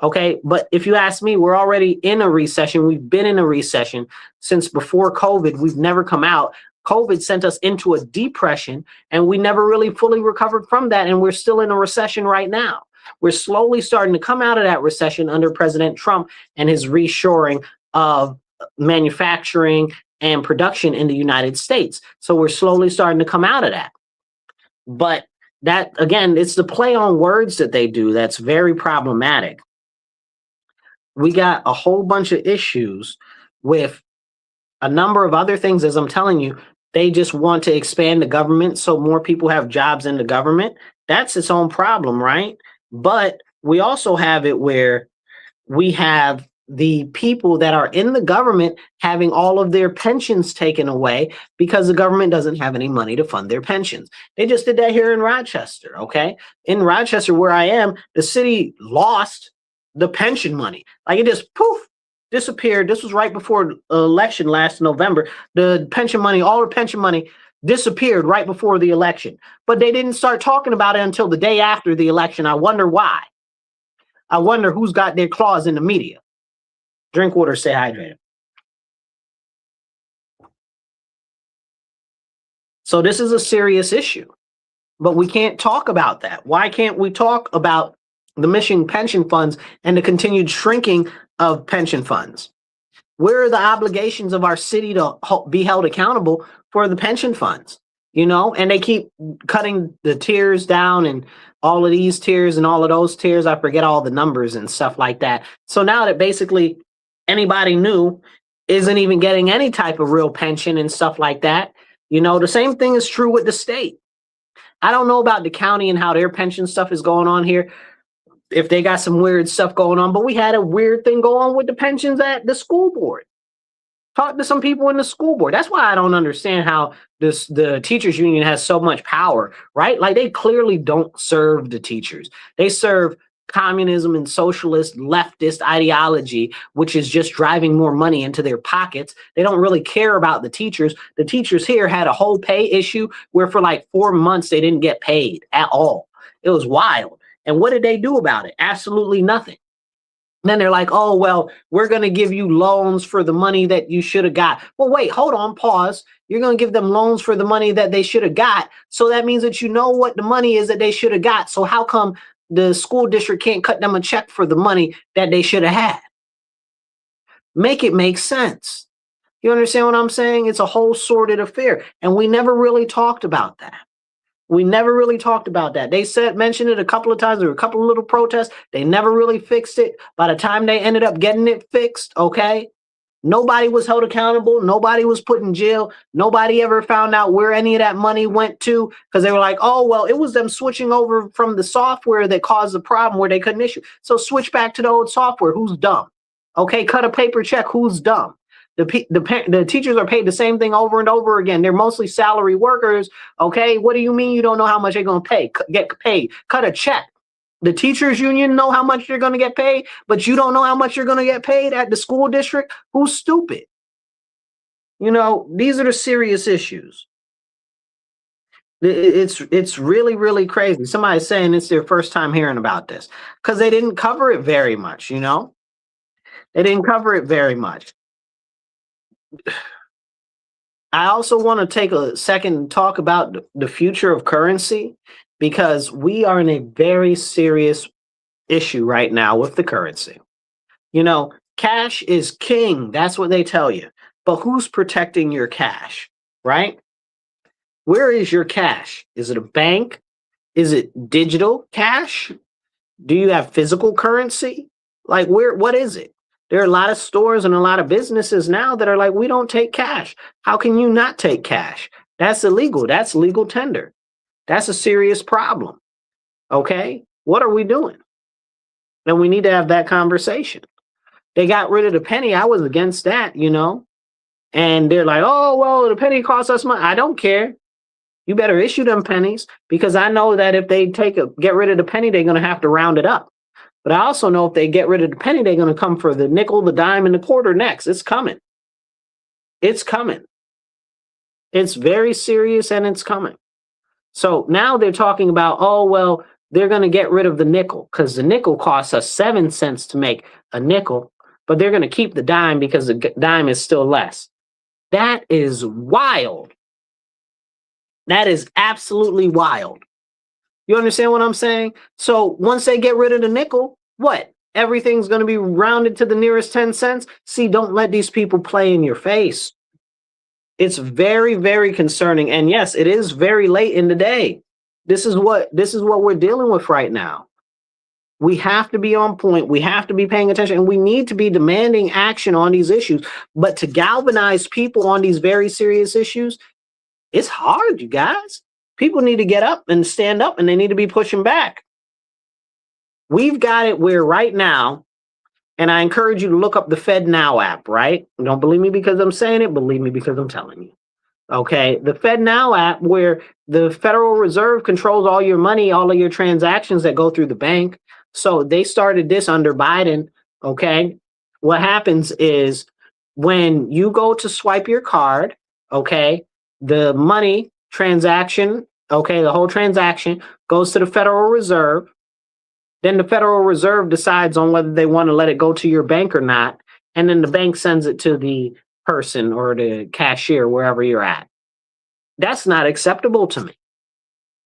Okay. But if you ask me, we're already in a recession. We've been in a recession since before COVID. We've never come out. COVID sent us into a depression and we never really fully recovered from that. And we're still in a recession right now. We're slowly starting to come out of that recession under President Trump and his reshoring of manufacturing and production in the United States. So we're slowly starting to come out of that. But that, again, it's the play on words that they do that's very problematic. We got a whole bunch of issues with a number of other things, as I'm telling you. They just want to expand the government so more people have jobs in the government. That's its own problem, right? But we also have it where we have the people that are in the government having all of their pensions taken away because the government doesn't have any money to fund their pensions. They just did that here in Rochester, okay? In Rochester, where I am, the city lost the pension money. Like it just poof, disappeared. This was right before election last November. The pension money, all the pension money disappeared right before the election. But they didn't start talking about it until the day after the election. I wonder why. I wonder who's got their claws in the media. Drink water, stay hydrated. So this is a serious issue, but we can't talk about that. Why can't we talk about the missing pension funds and the continued shrinking of pension funds? Where are the obligations of our city to be held accountable for the pension funds? and they keep cutting the tiers down and all of these tiers and all of those tiers. I forget all the numbers and stuff like that. So now that basically anybody new isn't even getting any type of real pension and stuff like that, the same thing is true with the state. I don't know about the county and how their pension stuff is going on here, if they got some weird stuff going on, but we had a weird thing go on with the pensions at the school board. Talk to some people in the school board. That's why I don't understand how the teachers union has so much power, right? Like, they clearly don't serve the teachers. They serve communism and socialist leftist ideology, which is just driving more money into their pockets. They don't really care about the teachers. The teachers here had a whole pay issue where for like 4 months they didn't get paid at all. It was wild. And what did they do about it? Absolutely nothing. Then they're like, oh, well, we're going to give you loans for the money that you should have got. Well, wait, hold on, pause. You're going to give them loans for the money that they should have got. So that means that you know what the money is that they should have got. So how come the school district can't cut them a check for the money that they should have had? Make it make sense. You understand what I'm saying? It's a whole sordid affair. And we never really talked about that. We never really talked about that. They mentioned it a couple of times. There were a couple of little protests. They never really fixed it. By the time they ended up getting it fixed, okay, nobody was held accountable. Nobody was put in jail. Nobody ever found out where any of that money went to, because they were like, oh, well, it was them switching over from the software that caused the problem where they couldn't issue. So switch back to the old software. Who's dumb? Okay, cut a paper check. Who's dumb? The teachers are paid the same thing over and over again. They're mostly salary workers. Okay, what do you mean you don't know how much they're going to get paid? Cut a check. The teachers union know how much you're going to get paid, but you don't know how much you're going to get paid at the school district? Who's stupid? These are the serious issues. It's really, really crazy. Somebody's saying it's their first time hearing about this because they didn't cover it very much, They didn't cover it very much. I also want to take a second and talk about the future of currency, because we are in a very serious issue right now with the currency. Cash is king. That's what they tell you. But who's protecting your cash, right? Where is your cash? Is it a bank? Is it digital cash? Do you have physical currency? Like, what is it? There are a lot of stores and a lot of businesses now that are like, we don't take cash. How can you not take cash? That's illegal. That's legal tender. That's a serious problem. Okay? What are we doing? And we need to have that conversation. They got rid of the penny. I was against that, And they're like, oh, well, the penny costs us money. I don't care. You better issue them pennies, because I know that if they get rid of the penny, they're going to have to round it up. But I also know if they get rid of the penny, they're going to come for the nickel, the dime, and the quarter next. It's coming. It's coming. It's very serious, and it's coming. So now they're talking about, oh, well, they're going to get rid of the nickel because the nickel costs us 7 cents to make a nickel, but they're going to keep the dime because the dime is still less. That is wild. That is absolutely wild. You understand what I'm saying? So once they get rid of the nickel, what? Everything's going to be rounded to the nearest 10 cents? See, don't let these people play in your face. It's very, very concerning. And yes, it is very late in the day. This is what we're dealing with right now. We have to be on point. We have to be paying attention, and we need to be demanding action on these issues. But to galvanize people on these very serious issues, it's hard, you guys. People need to get up and stand up, and they need to be pushing back. We've got it where right now, and I encourage you to look up the Fed Now app, right? Don't believe me because I'm saying it. Believe me because I'm telling you. Okay, the Fed Now app, where the Federal Reserve controls all your money, all of your transactions that go through the bank. So they started this under Biden, okay? What happens is when you go to swipe your card, okay, the money transaction, okay, the whole transaction goes to the Federal Reserve. Then the Federal Reserve decides on whether they want to let it go to your bank or not. And then the bank sends it to the person or the cashier, wherever you're at. That's not acceptable to me.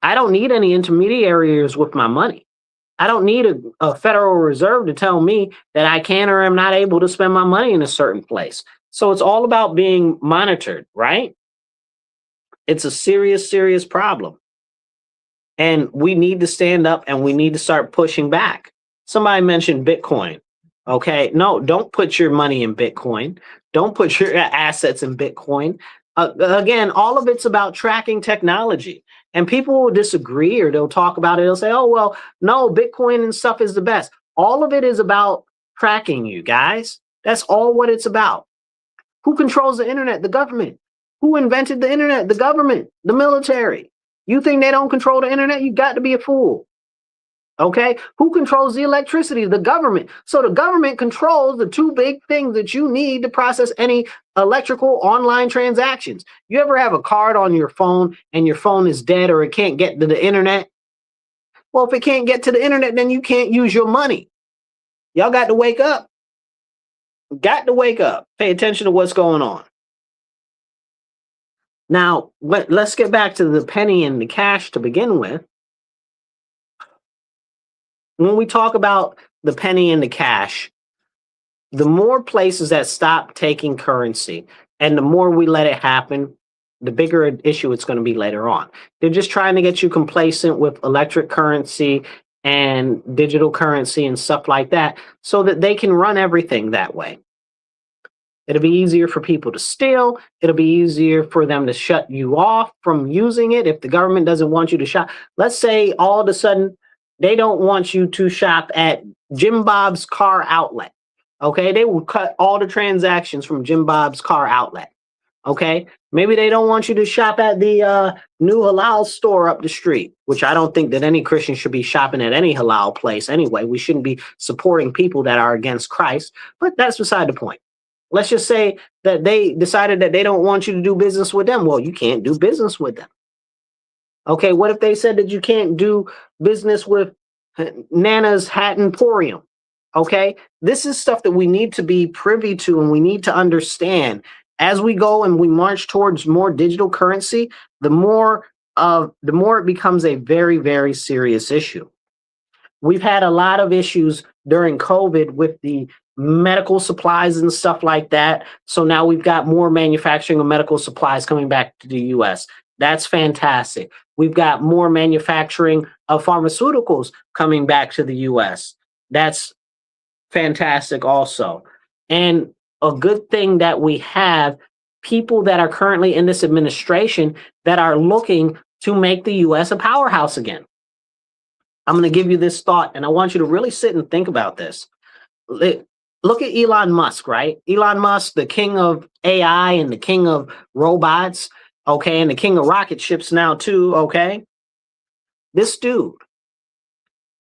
I don't need any intermediaries with my money. I don't need a Federal Reserve to tell me that I can or am not able to spend my money in a certain place. So it's all about being monitored, right? It's a serious, serious problem. And we need to stand up and we need to start pushing back. Somebody mentioned Bitcoin. Okay. No, don't put your money in Bitcoin. Don't put your assets in Bitcoin. Again, all of it's about tracking technology. And people will disagree or they'll talk about it. They'll say, oh, well, no, Bitcoin and stuff is the best. All of it is about tracking you guys. That's all what it's about. Who controls the internet? The government. Who invented the internet? The government, the military. You think they don't control the internet? You got to be a fool. Okay. Who controls the electricity? The government. So the government controls the two big things that you need to process any electrical online transactions. You ever have a card on your phone and your phone is dead or it can't get to the internet? Well, if it can't get to the internet, then you can't use your money. Y'all got to wake up. Got to wake up. Pay attention to what's going on. Now, let's get back to the penny and the cash to begin with. When we talk about the penny and the cash, the more places that stop taking currency and the more we let it happen, the bigger an issue it's going to be later on. They're just trying to get you complacent with electric currency and digital currency and stuff like that so that they can run everything that way. It'll be easier for people to steal. It'll be easier for them to shut you off from using it if the government doesn't want you to shop. Let's say all of a sudden they don't want you to shop at Jim Bob's car outlet. Okay, they will cut all the transactions from Jim Bob's car outlet. Okay, maybe they don't want you to shop at the new halal store up the street, which I don't think that any Christian should be shopping at any halal place anyway. We shouldn't be supporting people that are against Christ, but that's beside the point. Let's just say that they decided that they don't want you to do business with them. Well, you can't do business with them. Okay, what if they said that you can't do business with Nana's Hat Emporium? Okay, this is stuff that we need to be privy to and we need to understand. As we go and we march towards more digital currency, the more it becomes a very, very serious issue. We've had a lot of issues during COVID with the medical supplies and stuff like that. So now we've got more manufacturing of medical supplies coming back to the US. That's fantastic. We've got more manufacturing of pharmaceuticals coming back to the US. That's fantastic also. And a good thing that we have people that are currently in this administration that are looking to make the US a powerhouse again. I'm going to give you this thought, and I want you to really sit and think about this. Look at Elon Musk, right? Elon Musk, the king of AI and the king of robots, okay, and the king of rocket ships now too, okay? This dude,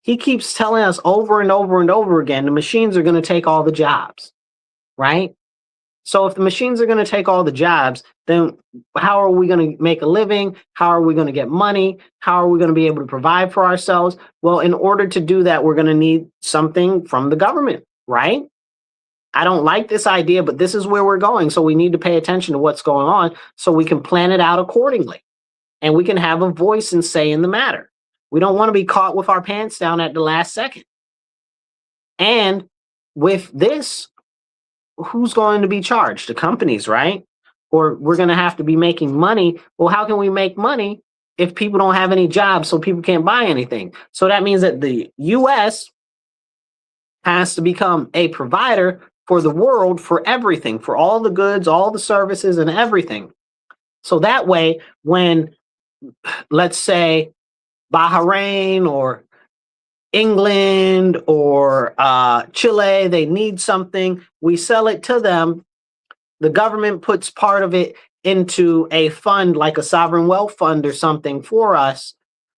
he keeps telling us over and over and over again, the machines are going to take all the jobs, right? So if the machines are going to take all the jobs, then how are we going to make a living? How are we going to get money? How are we going to be able to provide for ourselves? Well, in order to do that, we're going to need something from the government, right? I don't like this idea, but this is where we're going. So we need to pay attention to what's going on so we can plan it out accordingly. And we can have a voice and say in the matter. We don't want to be caught with our pants down at the last second. And with this, who's going to be charged? The companies, right? Or we're going to have to be making money. Well, how can we make money if people don't have any jobs so people can't buy anything? So that means that the US has to become a provider for the world, for everything, for all the goods, all the services and everything. So that way, when, let's say, Bahrain or England or Chile, they need something, we sell it to them. The government puts part of it into a fund like a sovereign wealth fund or something for us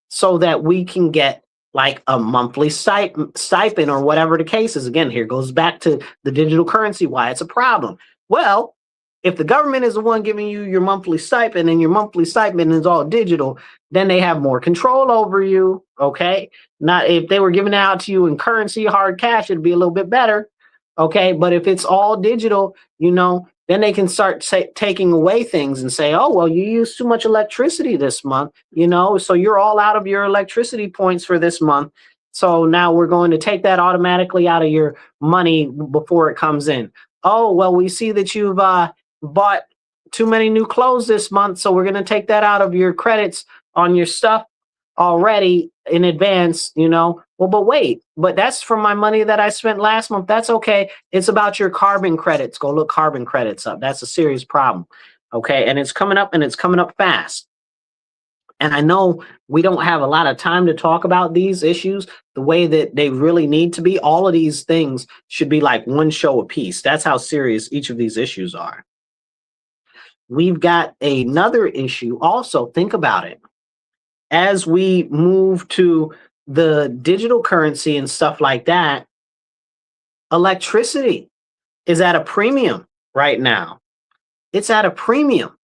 so that we can get like a monthly stipend or whatever the case is. Again, here goes back to the digital currency, why it's a problem. Well, if the government is the one giving you your monthly stipend and your monthly stipend is all digital, then they have more control over you, okay? Not if they were giving it out to you in currency, hard cash, it'd be a little bit better, okay? But if it's all digital, you know, then they can start taking away things and say, oh, well, you used too much electricity this month, you know, so you're all out of your electricity points for this month. So now we're going to take that automatically out of your money before it comes in. Oh, well, we see that you've bought too many new clothes this month, so we're going to take that out of your credits on your stuff already in advance, you know. Well, but wait, but that's from my money that I spent last month. That's okay. It's about your carbon credits. Go look carbon credits up. That's a serious problem. Okay. And it's coming up, and it's coming up fast. And I know we don't have a lot of time to talk about these issues the way that they really need to be. All of these things should be like one show apiece. That's how serious each of these issues are. We've got another issue also. Think about it. As we move to the digital currency and stuff like that, electricity is at a premium right now. It's at a premium.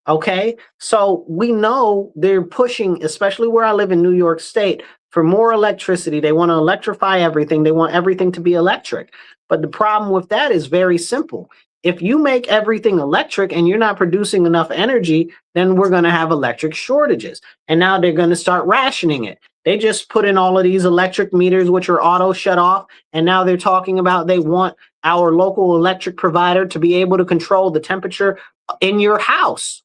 Okay, so we know they're pushing, especially where I live in New York State, for more electricity. They want to electrify everything. They want everything to be electric. But the problem with that is very simple. If you make everything electric and you're not producing enough energy, then we're going to have electric shortages. And now they're going to start rationing it. They just put in all of these electric meters, which are auto shut off. And now they're talking about they want our local electric provider to be able to control the temperature in your house.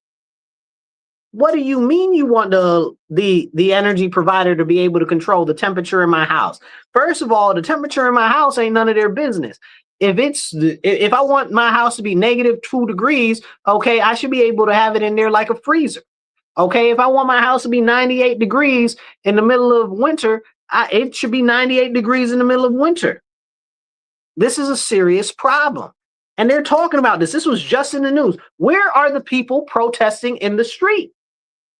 What do you mean you want the energy provider to be able to control the temperature in my house? First of all, the temperature in my house ain't none of their business. If I want my house to be -2 degrees, okay, I should be able to have it in there like a freezer. Okay, if I want my house to be 98 degrees in the middle of winter, it should be 98 degrees in the middle of winter. This is a serious problem. And they're talking about this. This was just in the news. Where are the people protesting in the street?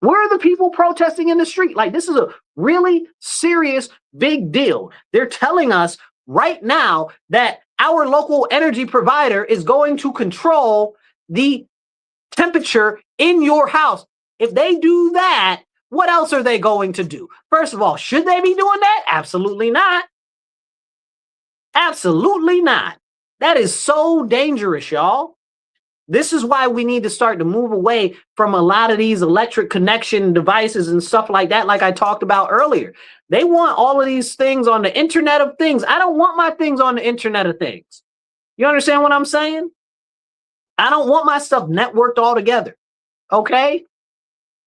Where are the people protesting in the street? Like, this is a really serious, big deal. They're telling us right now that our local energy provider is going to control the temperature in your house. If they do that, what else are they going to do? First of all, should they be doing that? Absolutely not. Absolutely not. That is so dangerous, y'all. This is why we need to start to move away from a lot of these electric connection devices and stuff like that, like I talked about earlier. They want all of these things on the Internet of Things. I don't want my things on the Internet of Things. You understand what I'm saying? I don't want my stuff networked all together. Okay?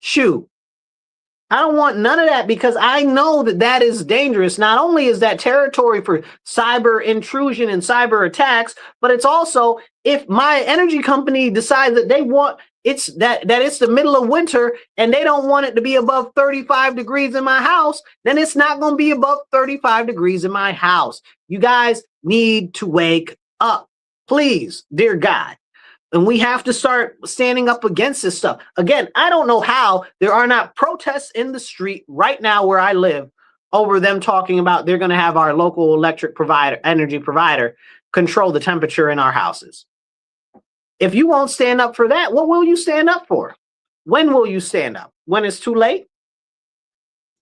Shoot. I don't want none of that, because I know that that is dangerous. Not only is that territory for cyber intrusion and cyber attacks, but it's also, if my energy company decides that they want it's the middle of winter and they don't want it to be above 35 degrees in my house, then it's not going to be above 35 degrees in my house. You guys need to wake up, please, dear God. And we have to start standing up against this stuff. Again, I don't know how there are not protests in the street right now where I live over them talking about they're going to have our local electric provider, energy provider, control the temperature in our houses. If you won't stand up for that, what will you stand up for? When will you stand up? When it's too late?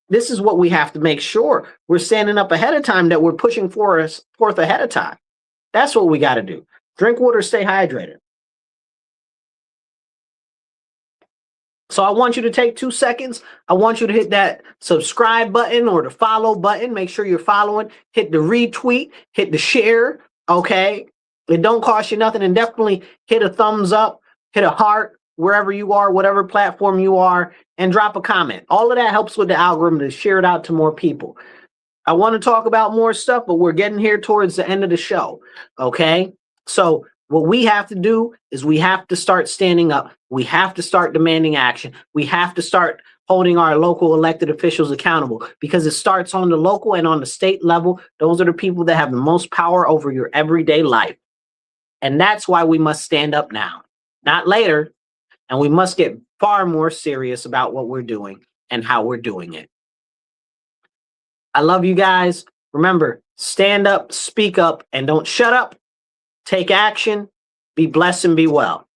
This is what we have to make sure we're standing up ahead of time, that we're pushing forth ahead of time. That's what we got to do. Drink water, stay hydrated. So I want you to take 2 seconds. I want you to hit that subscribe button or the follow button. Make sure you're following. Hit the retweet, hit the share, okay? It don't cost you nothing. And definitely hit a thumbs up, hit a heart, wherever you are, whatever platform you are, and drop a comment. All of that helps with the algorithm to share it out to more people. I want to talk about more stuff, but we're getting here towards the end of the show, okay? So what we have to do is we have to start standing up. We have to start demanding action. We have to start holding our local elected officials accountable, because it starts on the local and on the state level. Those are the people that have the most power over your everyday life. And that's why we must stand up now, not later. And we must get far more serious about what we're doing and how we're doing it. I love you guys. Remember, stand up, speak up, and don't shut up. Take action, be blessed, and be well.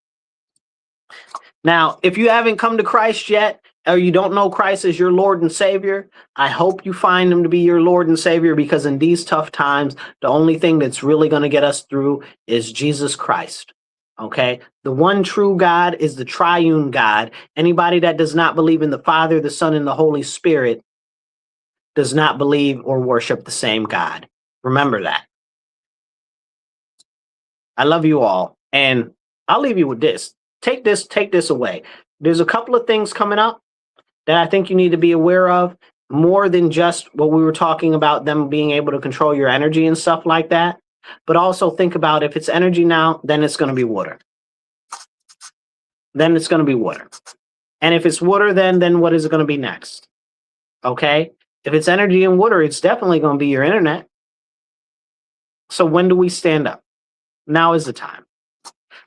Now, if you haven't come to Christ yet, or you don't know Christ as your Lord and Savior, I hope you find him to be your Lord and Savior, because in these tough times, the only thing that's really going to get us through is Jesus Christ. Okay? The one true God is the triune God. Anybody that does not believe in the Father, the Son, and the Holy Spirit does not believe or worship the same God. Remember that. I love you all, and I'll leave you with this. take this away. There's a couple of things coming up that I think you need to be aware of, more than just what we were talking about, them being able to control your energy and stuff like that. But also think about, if it's energy now, then it's going to be water. Then it's going to be water. And if it's water, then what is it going to be next? Okay? If it's energy and water, it's definitely going to be your internet. So when do we stand up? Now is the time.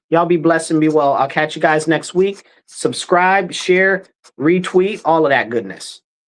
Y'all be blessed and be well. I'll catch you guys next week. Subscribe, share, retweet, all of that goodness.